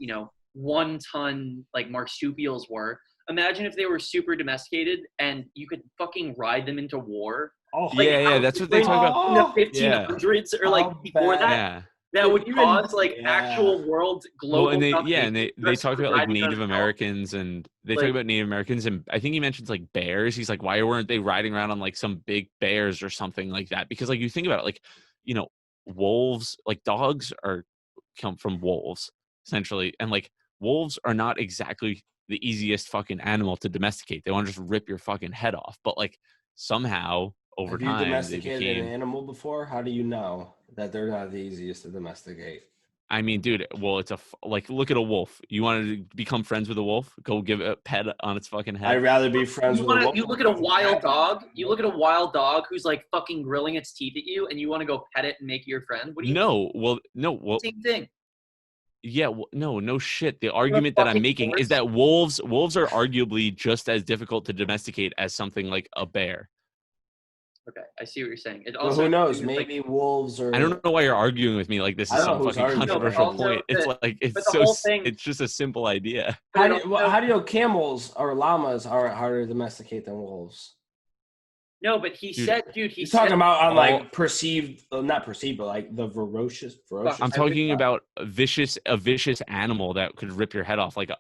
1-ton like marsupials were. Imagine if they were super domesticated and you could fucking ride them into war. Oh, like, that's what they talk about in the 1500s or like before that. Yeah. That would cause like actual world global. Well, and they talk about like Native Americans, and they talk about Native Americans, and I think he mentions like bears. He's like, why weren't they riding around on like some big bears or something like that? Because like you think about it, like wolves, like dogs come from wolves essentially, and like wolves are not exactly the easiest fucking animal to domesticate. They want to just rip your fucking head off, but like somehow over time, have you domesticated an animal before? How do you know that they're not the easiest to domesticate? I mean, dude, well, it's look at a wolf. You want to become friends with a wolf? Go give it a pet on its fucking head. I'd rather be friends with a wolf. You look at a wild dog. You look at a wild dog who's like fucking grilling its teeth at you, and you want to go pet it and make it your friend. What do you? No. Same thing. Yeah, no shit. The argument that I'm making is that wolves are arguably just as difficult to domesticate as something like a bear. Okay, I see what you're saying. It also who knows? Maybe wolves are. I don't know why you're arguing with me like this is some fucking controversial point. It's just a simple idea. How do you know camels or llamas are harder to domesticate than wolves? No, but he's talking about on like not perceived, but like the ferocious. I'm talking about a vicious animal that could rip your head off. Like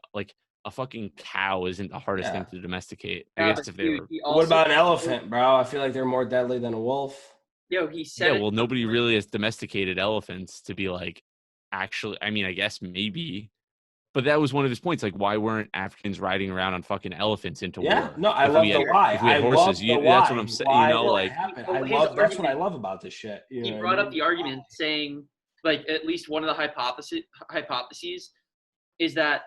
a fucking cow isn't the hardest thing to domesticate. I guess if they were. What about an elephant, bro? I feel like they're more deadly than a wolf. He said. Yeah, well, nobody really has domesticated elephants to be like. Actually, I mean, I guess maybe. But that was one of his points. Like, why weren't Africans riding around on fucking elephants into war? No, I love the why. If we had horses, that's what I'm saying. That's what I love about this shit. He brought up the argument saying, like, at least one of the hypotheses is that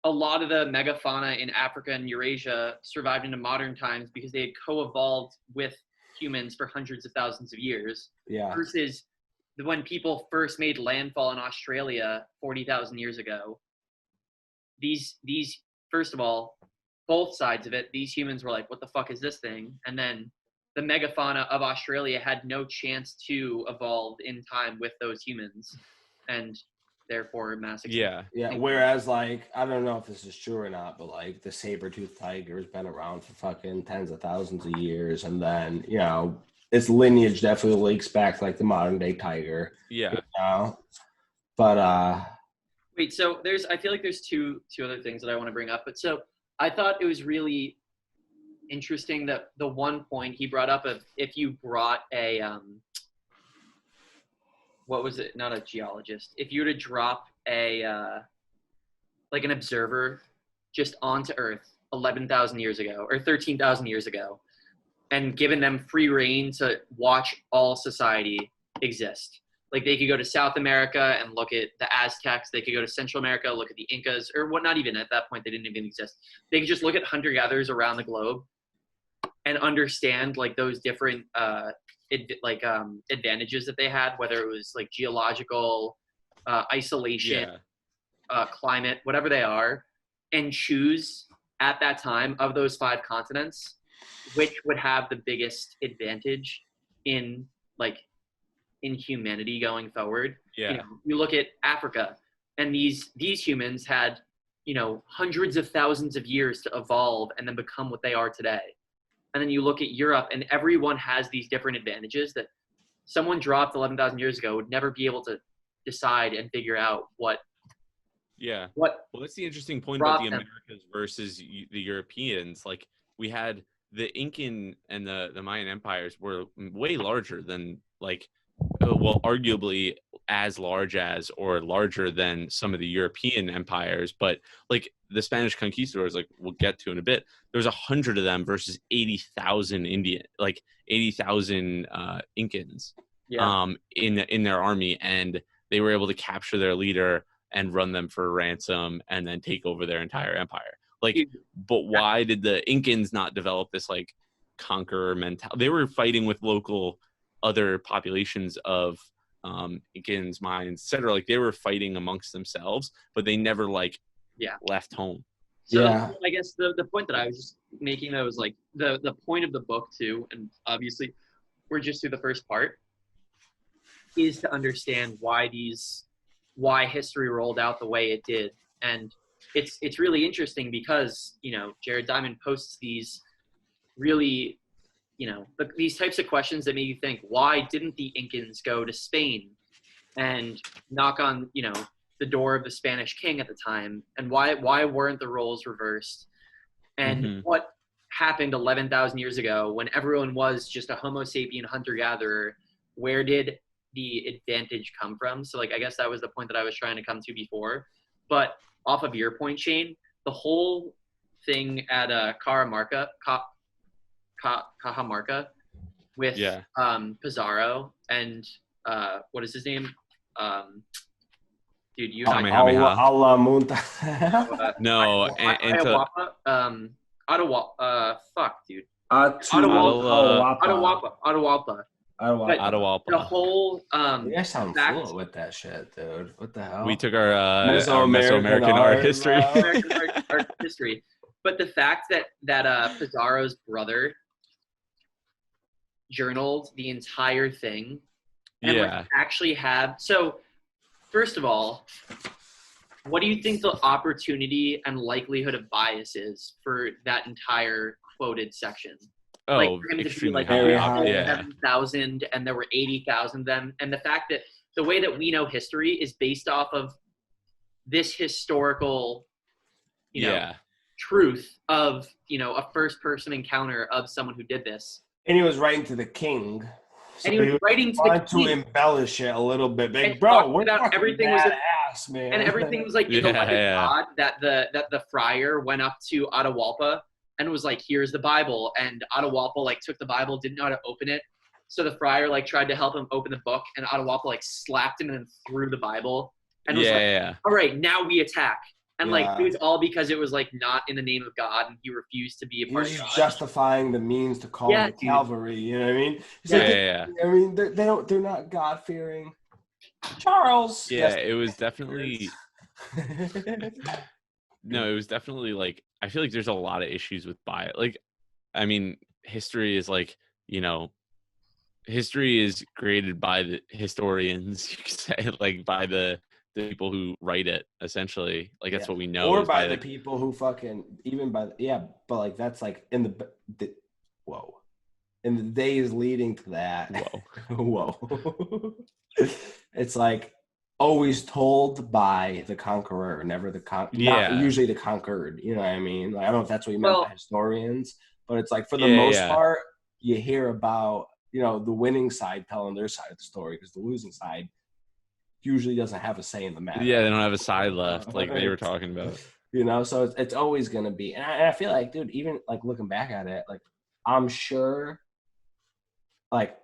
a lot of the megafauna in Africa and Eurasia survived into modern times because they had co-evolved with humans for hundreds of thousands of years. Yeah. Versus when people first made landfall in Australia 40,000 years ago. These first of all, both sides of it, these humans were like, what the fuck is this thing? And then the megafauna of Australia had no chance to evolve in time with those humans. And therefore mass Yeah. Yeah. Whereas, like, I don't know if this is true or not, but like the saber-toothed tiger has been around for fucking tens of thousands of years, and then its lineage definitely links back to like the modern day tiger. Yeah. But Wait, so I feel like there's two other things that I want to bring up. But so I thought it was really interesting that the one point he brought up of if you brought a what was it? Not a geologist. If you were to drop a like an observer just onto Earth 11,000 years ago or 13,000 years ago, and given them free reign to watch all society exist. Like they could go to South America and look at the Aztecs. They could go to Central America, look at the Incas, or what? Not even at that point, they didn't even exist. They could just look at hunter-gatherers around the globe and understand like those different advantages that they had, whether it was like geological, isolation, climate, whatever they are, and choose at that time of those 5 continents which would have the biggest advantage in humanity going forward. Yeah. You look at Africa, and these humans had hundreds of thousands of years to evolve and then become what they are today. And then you look at Europe, and everyone has these different advantages that someone dropped 11,000 years ago would never be able to decide and figure out what. Well, that's the interesting point about the Americas versus the Europeans. Like we had the Incan and the Mayan empires were way larger than arguably as large as or larger than some of the European empires, but like the Spanish conquistadors, like we'll get to in a bit, there was 100 of them versus 80,000 80,000 Incans in their army, and they were able to capture their leader and run them for ransom and then take over their entire empire. But why did the Incans not develop this like conqueror mentality? They were fighting with local other populations of Incans, Mayans, etc. Like they were fighting amongst themselves, but they never left home. So I guess the point that I was just making, that was like the point of the book too, and obviously we're just through the first part, is to understand why history rolled out the way it did. And it's really interesting because Jared Diamond posts these really these types of questions that make you think, why didn't the Incans go to Spain and knock on the door of the Spanish king at the time, and why weren't the roles reversed, and what happened 11,000 years ago when everyone was just a Homo sapien hunter-gatherer? Where did the advantage come from? So I guess that was the point that I was trying to come to before. But off of your point, Shane, the whole thing at Cajamarca with Pizarro and what is his name? Dude, you No, fuck, dude. Atahualpa. The whole you guys sound fluent with that shit, dude. What the hell? We took our Mesoamerican art history. art history. But the fact that Pizarro's brother journaled the entire thing and actually have. So, first of all, what do you think the opportunity and likelihood of bias is for that entire quoted section? Oh, for him extremely to be high. 7,000 and there were 80,000 of them, and the fact that the way that we know history is based off of this historical, truth of a first-person encounter of someone who did this. And he was writing to the king. So and he was writing to the king. To embellish it a little bit. Big bro, we're everything was ass, man. And everything was like in the light of God, that the friar went up to Atahualpa and was like, here's the Bible. And Atahualpa took the Bible, didn't know how to open it. So the friar tried to help him open the book, and Atahualpa slapped him and then threw the Bible. And was all right, now we attack. And it was all because it was not in the name of God, and he refused to be a part of God. He's justifying the means to call the cavalry. You know what I mean? I mean, they're not God fearing. Charles. Yeah, it was definitely. No, it was definitely I feel like there's a lot of issues with bias. I mean, history is history is created by the historians, you could say, by the the people who write it, essentially. Like, that's what we know. Or is by the like, people who fucking, even by, but like, that's like in the whoa. In the days leading to that. Whoa. It's like always told by the conqueror, never not usually the conquered. You know what I mean? Like, I don't know if that's what you meant by historians, but it's like for the most part, you hear about, you know, the winning side telling their side of the story, because the losing side usually doesn't have a say in the matter. Yeah, they don't have a side left, like they were talking about. You know, so it's always going to be. And I feel like, dude, even like looking back at it, like I'm sure like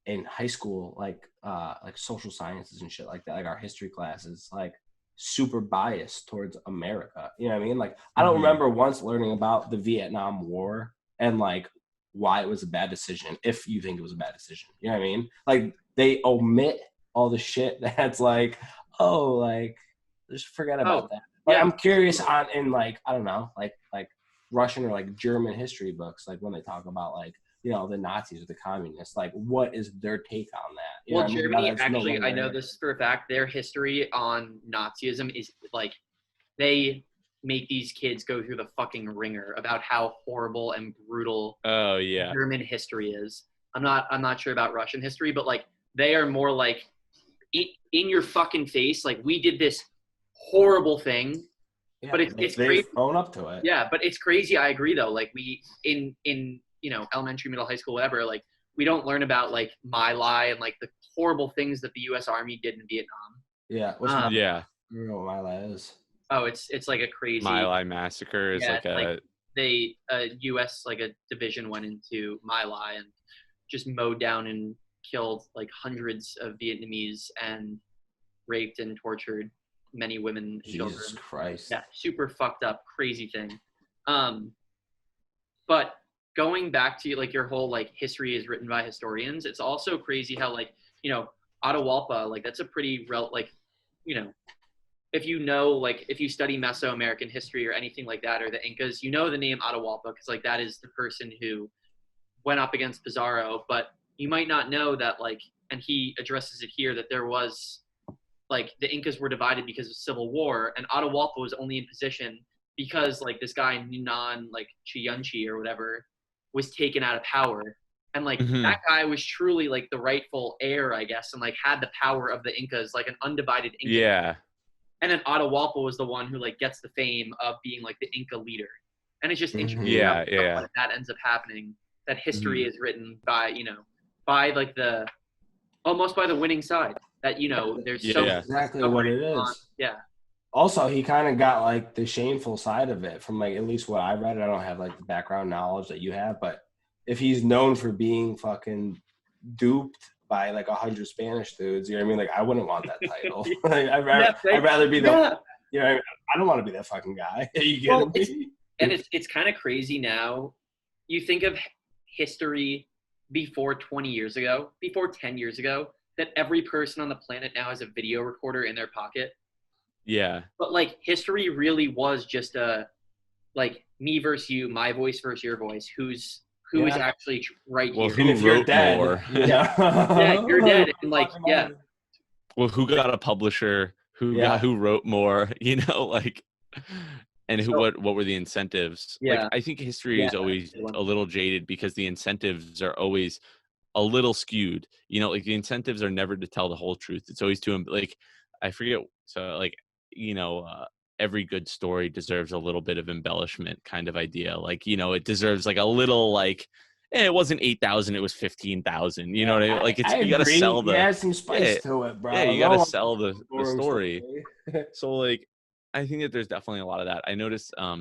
in high school, like social sciences and shit like that, like our history classes, like super biased towards America. You know what I mean? Like I don't remember once learning about the Vietnam War and like why it was a bad decision, if you think it was a bad decision. You know what I mean? Like they omit all the shit that's like, oh, like just forget about that. But I'm curious in like, I don't know, like Russian or like German history books, like when they talk about like, you know, the Nazis or the communists, like what is their take on that? You well, Germany, actually, I know this for a fact, their history on Nazism is like, they make these kids go through the fucking ringer about how horrible and brutal German history is. I'm not sure about Russian history, but like they are more like in your fucking face, like we did this horrible thing. Yeah, but it's crazy. Own up to it. Yeah, but it's crazy. I agree though. Like we in you know, elementary, middle, high school, whatever, like we don't learn about like My Lai and like the horrible things that the U.S. Army did in Vietnam. Yeah. I don't know what My Lai is. Oh, it's like a crazy My Lai massacre is like U.S. like a division went into My Lai and just mowed down and killed like hundreds of Vietnamese and raped and tortured many women and children. Jesus Christ. Yeah, super fucked up, crazy thing. But going back to like your whole like history is written by historians, it's also crazy how like, you know, Atahualpa, like that's a pretty like, you know, if you know, like if you study Mesoamerican history or anything like that, or the Incas, you know the name Atahualpa because like that is the person who went up against Pizarro, but you might not know that like, and he addresses it here, that there was like the Incas were divided because of civil war, and Atahualpa was only in position because like this guy Nunan like Chiyanchi or whatever was taken out of power, and like that guy was truly like the rightful heir, I guess, and like had the power of the Incas, like an undivided Inca. Yeah. And then Atahualpa was the one who like gets the fame of being like the Inca leader, and it's just interesting. Yeah. That ends up happening. That history is written by, you know, by like almost by the winning side. That, you know, there's exactly what it is. Also, he kind of got like the shameful side of it from like at least what I read. I don't have like the background knowledge that you have, but if he's known for being fucking duped by like 100 Spanish dudes, you know what I mean? Like I wouldn't want that title. Like, I'd rather be the you know, I don't want to be that fucking guy. Are you kidding me? And it's kind of crazy now. You think of history before 20 years ago, before 10 years ago, that every person on the planet now has a video recorder in their pocket. Yeah. But like history really was just like me versus you, my voice versus your voice. Who is actually right here? Who if you're dead, more? Yeah, you're dead. And like, well, who got a publisher? Who wrote more? You know, like, and what were the incentives? Yeah. Like, I think history is always a little jaded because the incentives are always a little skewed. You know, like the incentives are never to tell the whole truth. It's always to like, I forget. So like, you know, every good story deserves a little bit of embellishment kind of idea. Like, you know, it deserves like a little like, it wasn't 8,000, it was 15,000. You know what I mean? Like you got to sell the. Yeah, some spice to it, bro. Yeah, you got to sell the story. So like, I think that there's definitely a lot of that. I noticed. I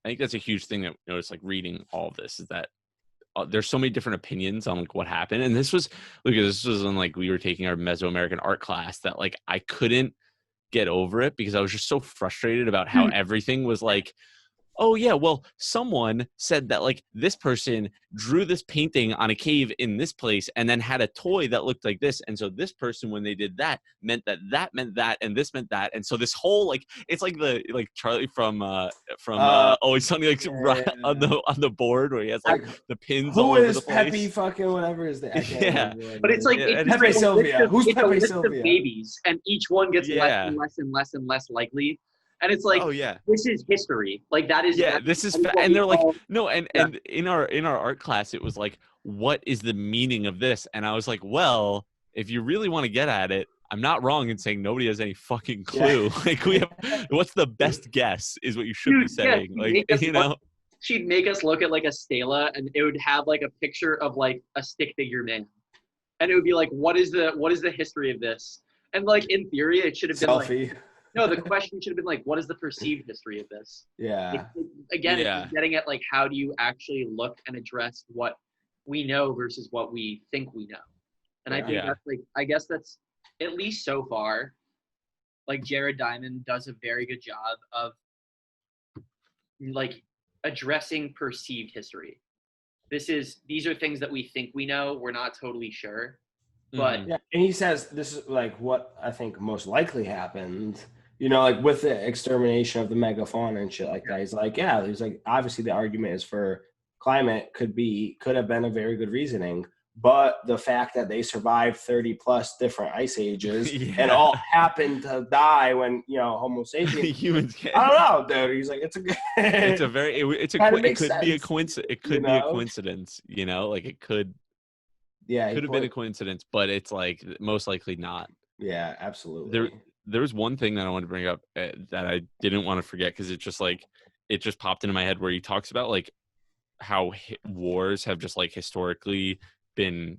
think that's a huge thing that I noticed, like reading all of this, is that there's so many different opinions on like what happened. And this was when like we were taking our Mesoamerican art class, that like I couldn't get over it because I was just so frustrated about how everything was like oh yeah, well, someone said that like this person drew this painting on a cave in this place and then had a toy that looked like this, and so this person, when they did that, meant that that meant that, and this meant that, and so this whole like it's like the like Charlie from Always Sunny, like right on the board where he has like the pins all Who over is the place. Pepe fucking whatever is the I can't Yeah. remember But it's like Yeah, it's and Pepe a list Sylvia. of- Who's it's a Pepe list Sylvia? of babies, and each one gets less Yeah. and less and less and less likely. And it's like, Oh yeah. this is history. Like that is Yeah, that this is is what and we they're like call- no, and Yeah. and in our art class it was like, what is the meaning of this? And I was like, well, if you really want to get at it, I'm not wrong in saying nobody has any fucking clue. Like we have, what's the best guess is what you should be Dude, yeah, saying. Like she'd make us look at like a stela, and it would have like a picture of like a stick figure man, and it would be like, what is the history of this? And like in theory, it should have been like, Selfie. no, the question should have been like, what is the perceived history of this? Yeah. Again, Yeah. it's getting at like, how do you actually look and address what we know versus what we think we know? And I think Yeah. that's like, I guess that's at least so far, like Jared Diamond does a very good job of like addressing perceived history. These are things that we think we know. We're not totally sure, but Mhm. Yeah, and he says this is like what I think most likely happened. You know, like with the extermination of the megafauna and shit like that. He's like, yeah, he's like, obviously the argument is for climate could have been a very good reasoning, but the fact that they survived 30 plus different ice ages and Yeah. all happened to die when Homo sapiens. Humans I don't know, dude. He's like, it's a good. it's a very it's a Kinda it makes could be a sense, coincidence. It you could be a know? coincidence, like it could Yeah, have been a coincidence, but it's like most likely not. Yeah, absolutely. There's one thing that I want to bring up that I didn't want to forget because it just popped into my head where he talks about like how wars have just like historically been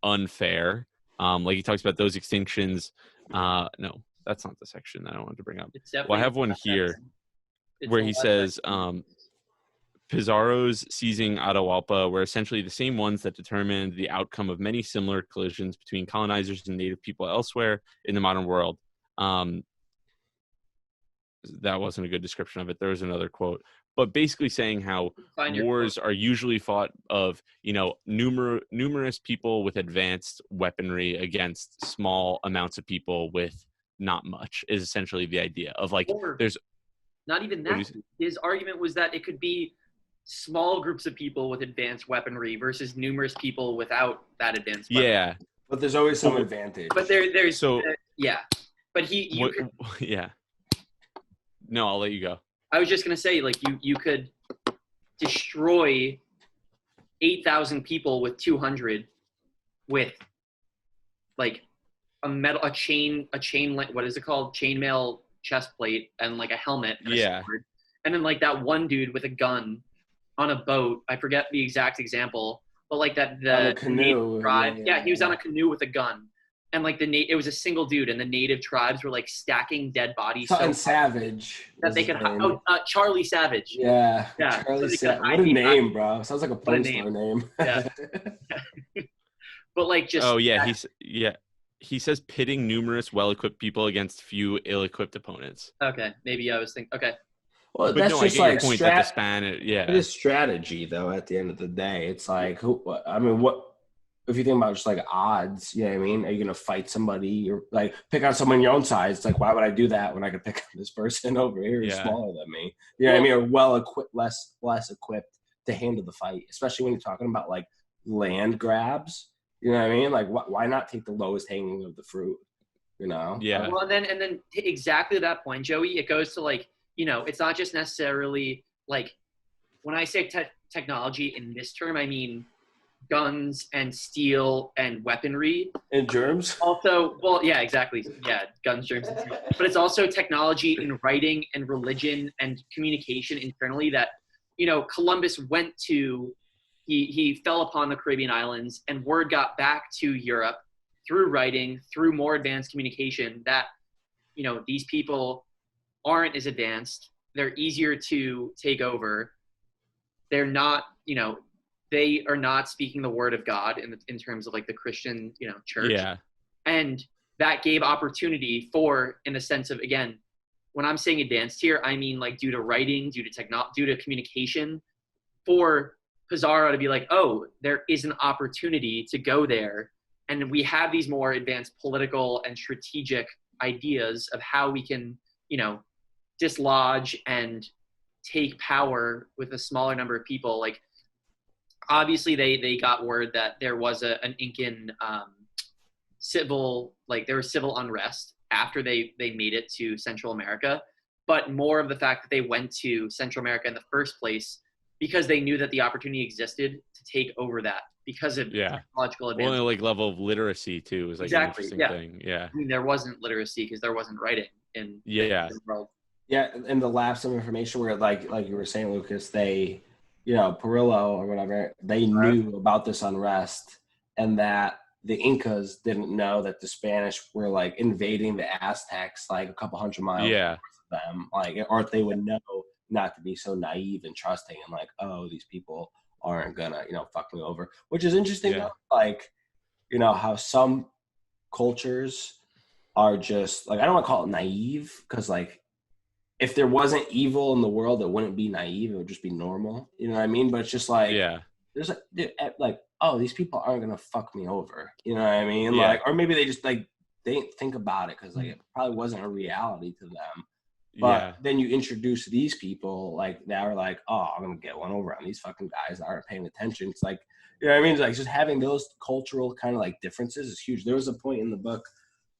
unfair. Like he talks about those extinctions. No, that's not the section that I wanted to bring up. it's definitely. Well, I have one here where he says Pizarro's seizing Atahualpa were essentially the same ones that determined the outcome of many similar collisions between colonizers and native people elsewhere in the modern world. That wasn't a good description of it. There was another quote, but basically saying how wars are usually fought of, numerous people with advanced weaponry against small amounts of people with not much is essentially the idea of like, there's not even that. His argument was that it could be small groups of people with advanced weaponry versus numerous people without that advanced weaponry. Yeah. But there's always some advantage. But there's so yeah. But yeah. No, I'll let you go. I was just gonna say, like you could destroy 8,000 people with 200 with like a chain what is it called? Chainmail chest plate and like a helmet and a sword. And then like that one dude with a gun on a boat. I forget the exact example, but like the canoe. Tribe. Yeah, he was on a canoe with a gun. And like it was a single dude, and the native tribes were like stacking dead bodies. Something Savage. That they could Charlie Savage. Yeah. Yeah. Charlie Savage. What a name, bro. Sounds like a porn star name. Yeah. But like just. Oh yeah, he says pitting numerous well-equipped people against few ill-equipped opponents. Okay, maybe I was thinking. Okay. Well, but that's just like point that the span. It is strategy, though. At the end of the day, it's like, what if you think about just like odds? You know what I mean? Are you gonna fight somebody or like pick on someone your own size? It's like, why would I do that when I could pick on this person over here who's smaller than me? You know what I mean? Or well equipped, less equipped to handle the fight, especially when you're talking about like land grabs. You know what I mean? Like, why not take the lowest hanging of the fruit? Yeah. Well, and then exactly that point, Joey, it goes to like, it's not just necessarily like when I say technology in this term, I mean guns and steel and weaponry and germs. Also, well, yeah, exactly. Yeah, guns, germs, but it's also technology in writing and religion and communication internally that, Columbus went to. He fell upon the Caribbean islands, and word got back to Europe through writing, through more advanced communication that, these people aren't as advanced. They're easier to take over. They're not, they are not speaking the word of God in terms of like the Christian, church. Yeah. And that gave opportunity for, in the sense of, again, when I'm saying advanced here, I mean like due to writing, due to communication, for Pizarro to be like, oh, there is an opportunity to go there. And we have these more advanced political and strategic ideas of how we can, dislodge and take power with a smaller number of people. Like, obviously they got word that there was an Incan there was civil unrest after they made it to Central America, but more of the fact that they went to Central America in the first place because they knew that the opportunity existed to take over that because of technological advancement. Well, like level of literacy too is like exactly, an interesting thing. Yeah. I mean, there wasn't literacy because there wasn't writing in the world. Yeah, and the lapse of information where like you were saying, Lucas, they, Perillo or whatever, they knew about this unrest and that the Incas didn't know that the Spanish were like invading the Aztecs like a couple hundred miles north of them, like, or they would know not to be so naive and trusting and like, oh, these people aren't gonna, fuck me over, which is interesting. Though, like, how some cultures are just like, I don't want to call it naive because like, if there wasn't evil in the world, it wouldn't be naive. It would just be normal. You know what I mean? But it's just like, there's like, oh, these people aren't going to fuck me over. You know what I mean? Yeah. Like, or maybe they just like, they didn't think about it because like, it probably wasn't a reality to them. But then you introduce these people like that are like, oh, I'm going to get one over on these fucking guys that aren't paying attention. It's like, you know what I mean? It's like just having those cultural kind of like differences is huge. There was a point in the book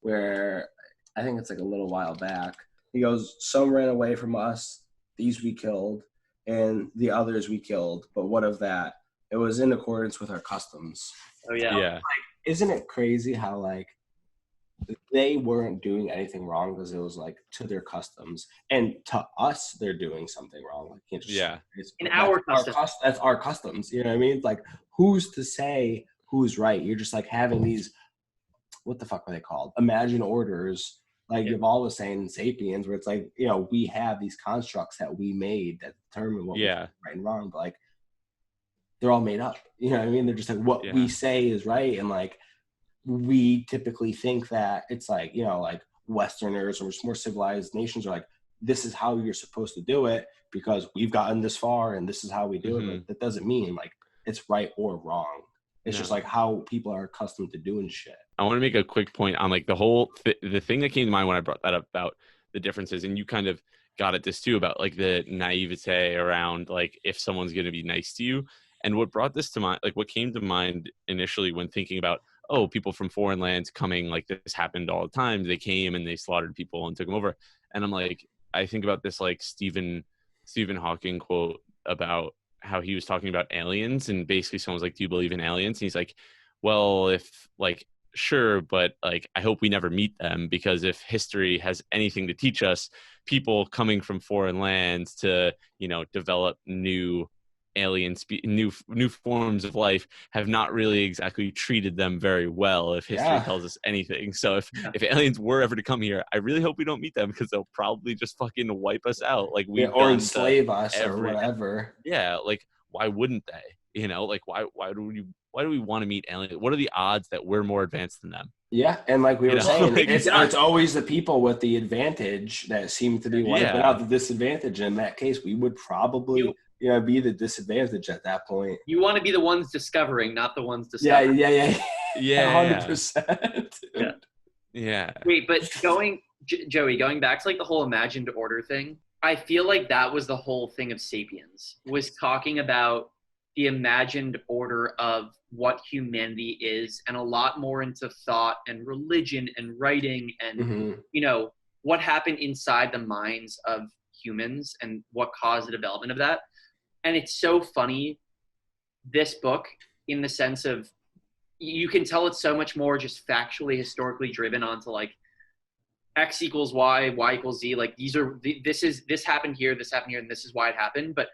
where I think it's like a little while back. He goes, some ran away from us, these we killed, and the others we killed. But what of that? It was in accordance with our customs. Oh, yeah. Yeah. Like, isn't it crazy how, like, they weren't doing anything wrong because it was, like, to their customs. And to us, they're doing something wrong. Like, can't just in our customs. That's our customs. You know what I mean? It's like, who's to say who's right? You're just, like, having these, what the fuck were they called? Imagined orders. Like Yuval was saying in Sapiens, where it's like, we have these constructs that we made that determine what was right and wrong, but like they're all made up. You know what I mean? They're just like what we say is right, and like we typically think that it's like, like Westerners or more civilized nations are like, this is how you're supposed to do it because we've gotten this far and this is how we do it. But that doesn't mean like it's right or wrong. It's just like how people are accustomed to doing shit. I want to make a quick point on like the whole the thing that came to mind when I brought that up about the differences, and you kind of got at this too about like the naivete around like if someone's going to be nice to you. And what brought this to mind, like what came to mind initially when thinking about, oh, people from foreign lands coming, like this happened all the time. They came and they slaughtered people and took them over. And I'm like, I think about this like Stephen Hawking quote about how he was talking about aliens, and basically someone's like, do you believe in aliens? And he's like, well, if like, sure, but like, I hope we never meet them, because if history has anything to teach us, people coming from foreign lands to, develop new new forms of life have not really exactly treated them very well, if history tells us anything. So if aliens were ever to come here, I really hope we don't meet them, because they'll probably just fucking wipe us out, like we or enslave us or whatever. Yeah, like why wouldn't they? Like why do we want to meet aliens? What are the odds that we're more advanced than them? Yeah, and like we were saying, it's always the people with the advantage that seem to be wiping out the disadvantage. In that case, we would probably be the disadvantage at that point. You want to be the ones discovering, not the ones discovering. Yeah. 100%. Yeah. Wait, but Joey, going back to like the whole imagined order thing, I feel like that was the whole thing of Sapiens, was talking about the imagined order of what humanity is, and a lot more into thought and religion and writing and, what happened inside the minds of humans and what caused the development of that. And it's so funny, this book, in the sense of, you can tell it's so much more just factually, historically driven onto like X equals Y, Y equals Z. Like this happened here, and this is why it happened. But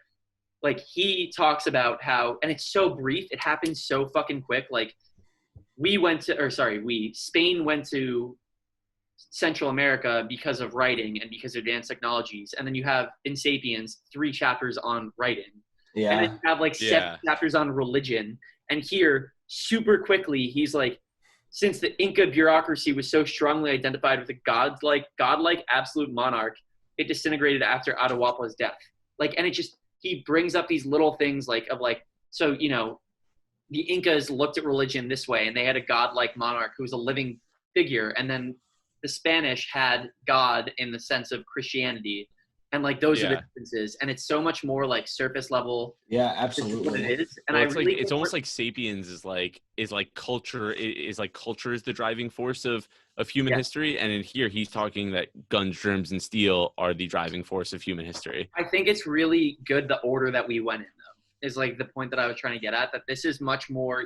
like he talks about how, and it's so brief, it happens so fucking quick. Like Spain went to Central America because of writing and because of advanced technologies. And then you have in Sapiens 3 chapters on writing. Yeah. And then you have like 7 chapters on religion. And here, super quickly, he's like, since the Inca bureaucracy was so strongly identified with a godlike absolute monarch, it disintegrated after Atahualpa's death. Like, and he brings up these little things so, the Incas looked at religion this way, and they had a godlike monarch who was a living figure. And then the Spanish had God in the sense of Christianity. And like, those are the differences. And it's so much more like surface level. Yeah, absolutely. What it is. And well, it's almost like Sapiens is like culture culture is the driving force of human history. And in here, he's talking that guns, germs, and steel are the driving force of human history. I think it's really good the order that we went in, though, is like the point that I was trying to get at, that this is much more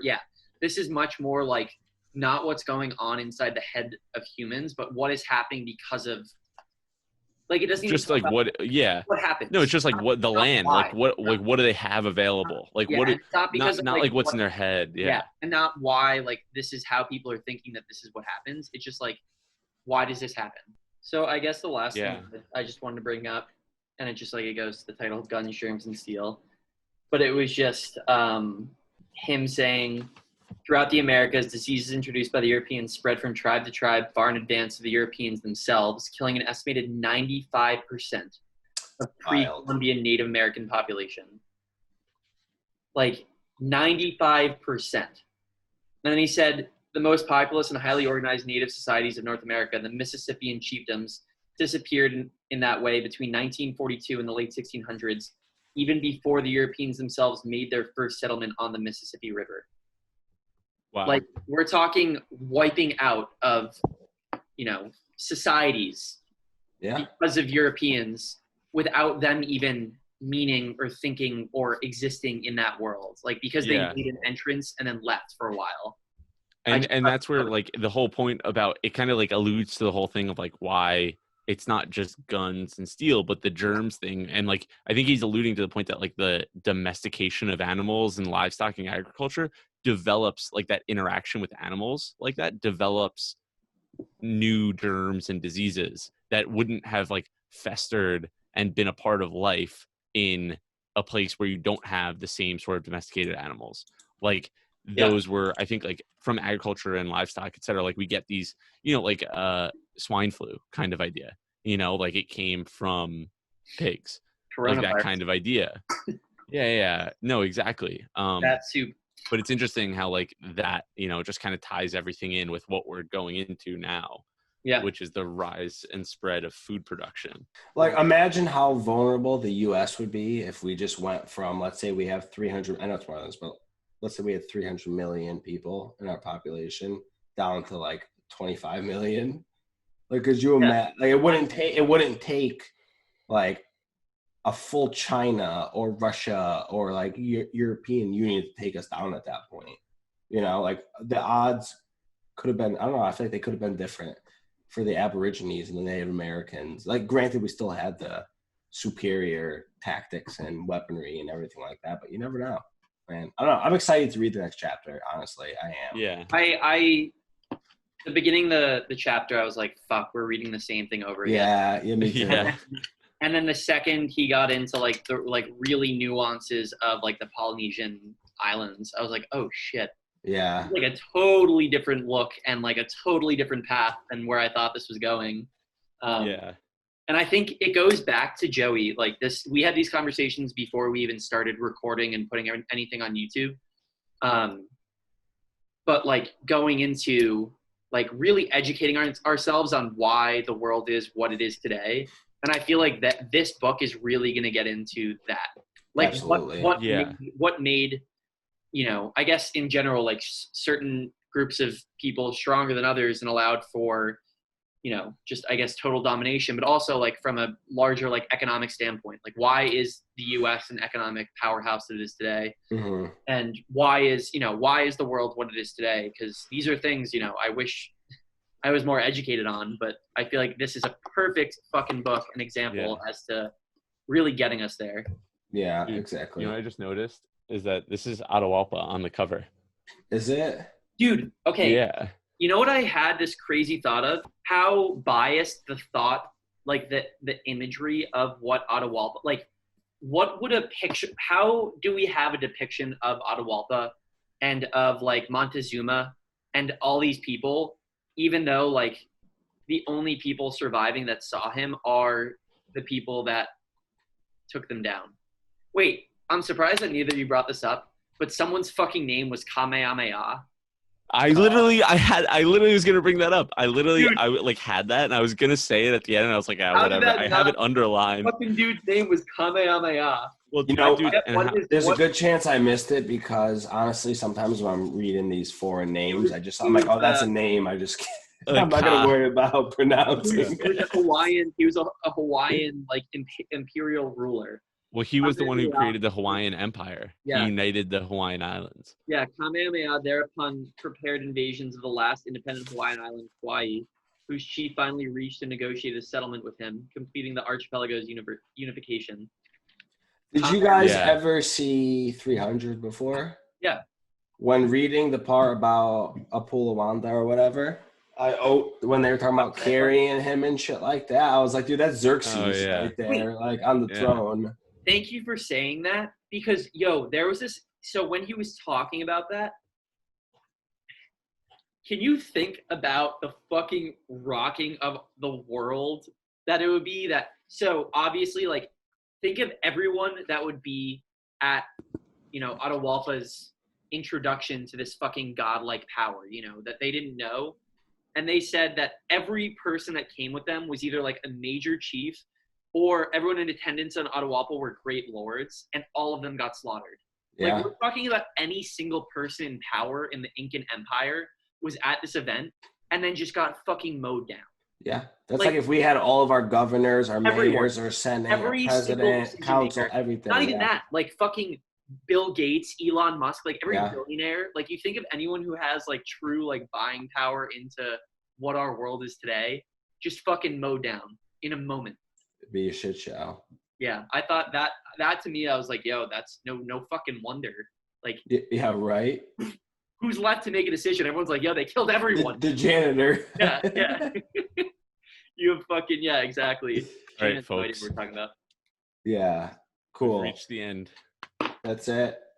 like not what's going on inside the head of humans, but what is happening because of, like, it doesn't even just like what happens. No, it's just like what the land, why. like what do they have available? Like not like what's in their head. Yeah. And not why, like, this is how people are thinking that this is what happens. It's just like, why does this happen? So I guess the last thing that I just wanted to bring up, and it just like, it goes to the title, Guns, Germs, and Steel. But it was just him saying, throughout the Americas, diseases introduced by the Europeans spread from tribe to tribe far in advance of the Europeans themselves, killing an estimated 95% of pre-Columbian Native American population. Like, 95%. And then he said, the most populous and highly organized native societies of North America, the Mississippian chiefdoms, disappeared in that way between 1942 and the late 1600s, even before the Europeans themselves made their first settlement on the Mississippi River. Wow. Like, we're talking wiping out of, societies because of Europeans without them even meaning or thinking or existing in that world. Like, because they made an entrance and then left for a while. And that's where, like, the whole point about it kind of like alludes to the whole thing of like why it's not just guns and steel, but the germs thing. And like, I think he's alluding to the point that like the domestication of animals and livestock and agriculture develops, like, that interaction with animals, like that develops new germs and diseases that wouldn't have like festered and been a part of life in a place where you don't have the same sort of domesticated animals. Like, those were, I think, like, from agriculture and livestock, et cetera, like, we get these, like swine flu kind of idea, like it came from pigs, like that kind of idea. No, exactly. That soup. But it's interesting how, like, that, just kind of ties everything in with what we're going into now, which is the rise and spread of food production. Like, imagine how vulnerable the U.S. would be if we just went from, let's say we have 300, I know it's more than this, but let's say we had 300 million people in our population down to like 25 million. Like, could you imagine? Like, it wouldn't take like a full China or Russia or like European Union to take us down at that point. Like, the odds could have been, I don't know, I feel like they could have been different for the Aborigines and the Native Americans. Like, granted, we still had the superior tactics and weaponry and everything like that, but you never know. Man, I don't know. I'm excited to read the next chapter. Honestly, I am. Yeah. The beginning of the chapter, I was like, "Fuck, we're reading the same thing over again." Yeah, me too. Yeah. And then the second he got into like the really nuances of like the Polynesian islands, I was like, "Oh shit." Yeah. Like a totally different look and like a totally different path than where I thought this was going. And I think it goes back to Joey. Like this, we had these conversations before we even started recording and putting anything on YouTube. But like going into like really educating ourselves on why the world is what it is today. And I feel like that this book is really going to get into that. Like absolutely. What made, I guess in general, like certain groups of people stronger than others and allowed for, just, I guess, total domination, but also like from a larger like economic standpoint, like why is the U.S. an economic powerhouse that it is today? Mm-hmm. And why is the world what it is today? Because these are things, I wish I was more educated on, but I feel like this is a perfect fucking book, an example as to really getting us there. Yeah, exactly. What I just noticed is that this is Atahualpa on the cover. Is it? Dude, okay. Yeah. You know what I had this crazy thought of? How biased the thought, like the imagery of what Atahualpa, like what would a picture, how do we have a depiction of Atahualpa and of like Montezuma and all these people, even though like the only people surviving that saw him are the people that took them down. Wait, I'm surprised that neither of you brought this up, but someone's fucking name was Kamehameha. I literally was gonna bring that up. Dude. I like had that, and I was gonna say it at the end, and I was like, How did whatever. that I have it not- underlined. Fucking dude's name was Kamehameha. Well, You know, dude, and there's a good chance I missed it because honestly, sometimes when I'm reading these foreign names, I'm like, oh, that's a name. I just can't. I'm not gonna worry about pronouncing He was it. a Hawaiian. He was a Hawaiian like imperial ruler. well, he was the one who Kamehameha. created the Hawaiian Empire. Yeah. He united the Hawaiian Islands. Yeah, Kamehameha thereupon prepared invasions of the last independent Hawaiian island, Kauai, whose chief finally reached and negotiated a settlement with him, completing the archipelago's unification. Did you guys Yeah. ever see 300 before? Yeah. When reading the part about Apulawanda or whatever, when they were talking about carrying him and shit like that, I was like, dude, that's Xerxes right there, like on the throne. Thank you for saying that because, there was this. So when he was talking about that, can you think about the fucking rocking of the world that it would be? So obviously, like, think of everyone that would be at, Atahualpa's introduction to this fucking godlike power, that they didn't know. And they said that every person that came with them was either like a major chief or everyone in attendance on Atahualpa were great lords, and all of them got slaughtered. Yeah. Like, we're talking about any single person in power in the Incan Empire was at this event and then just got fucking mowed down. Yeah. That's like if we had all of our governors, our mayors, our senate, our president, council, everything. Not even that. Like fucking Bill Gates, Elon Musk, like every Yeah. billionaire. Like, you think of anyone who has like true like buying power into what our world is today, just fucking mowed down in a moment. It'd be a shit show. Yeah, I thought that to me, I was like, that's no fucking wonder. Like, Yeah, right. who's left to make a decision? Everyone's like, they killed everyone. The janitor. Yeah. You have fucking, exactly. All right, Janet's no idea folks. what we're talking about. Yeah. Cool. Reach the end. That's it.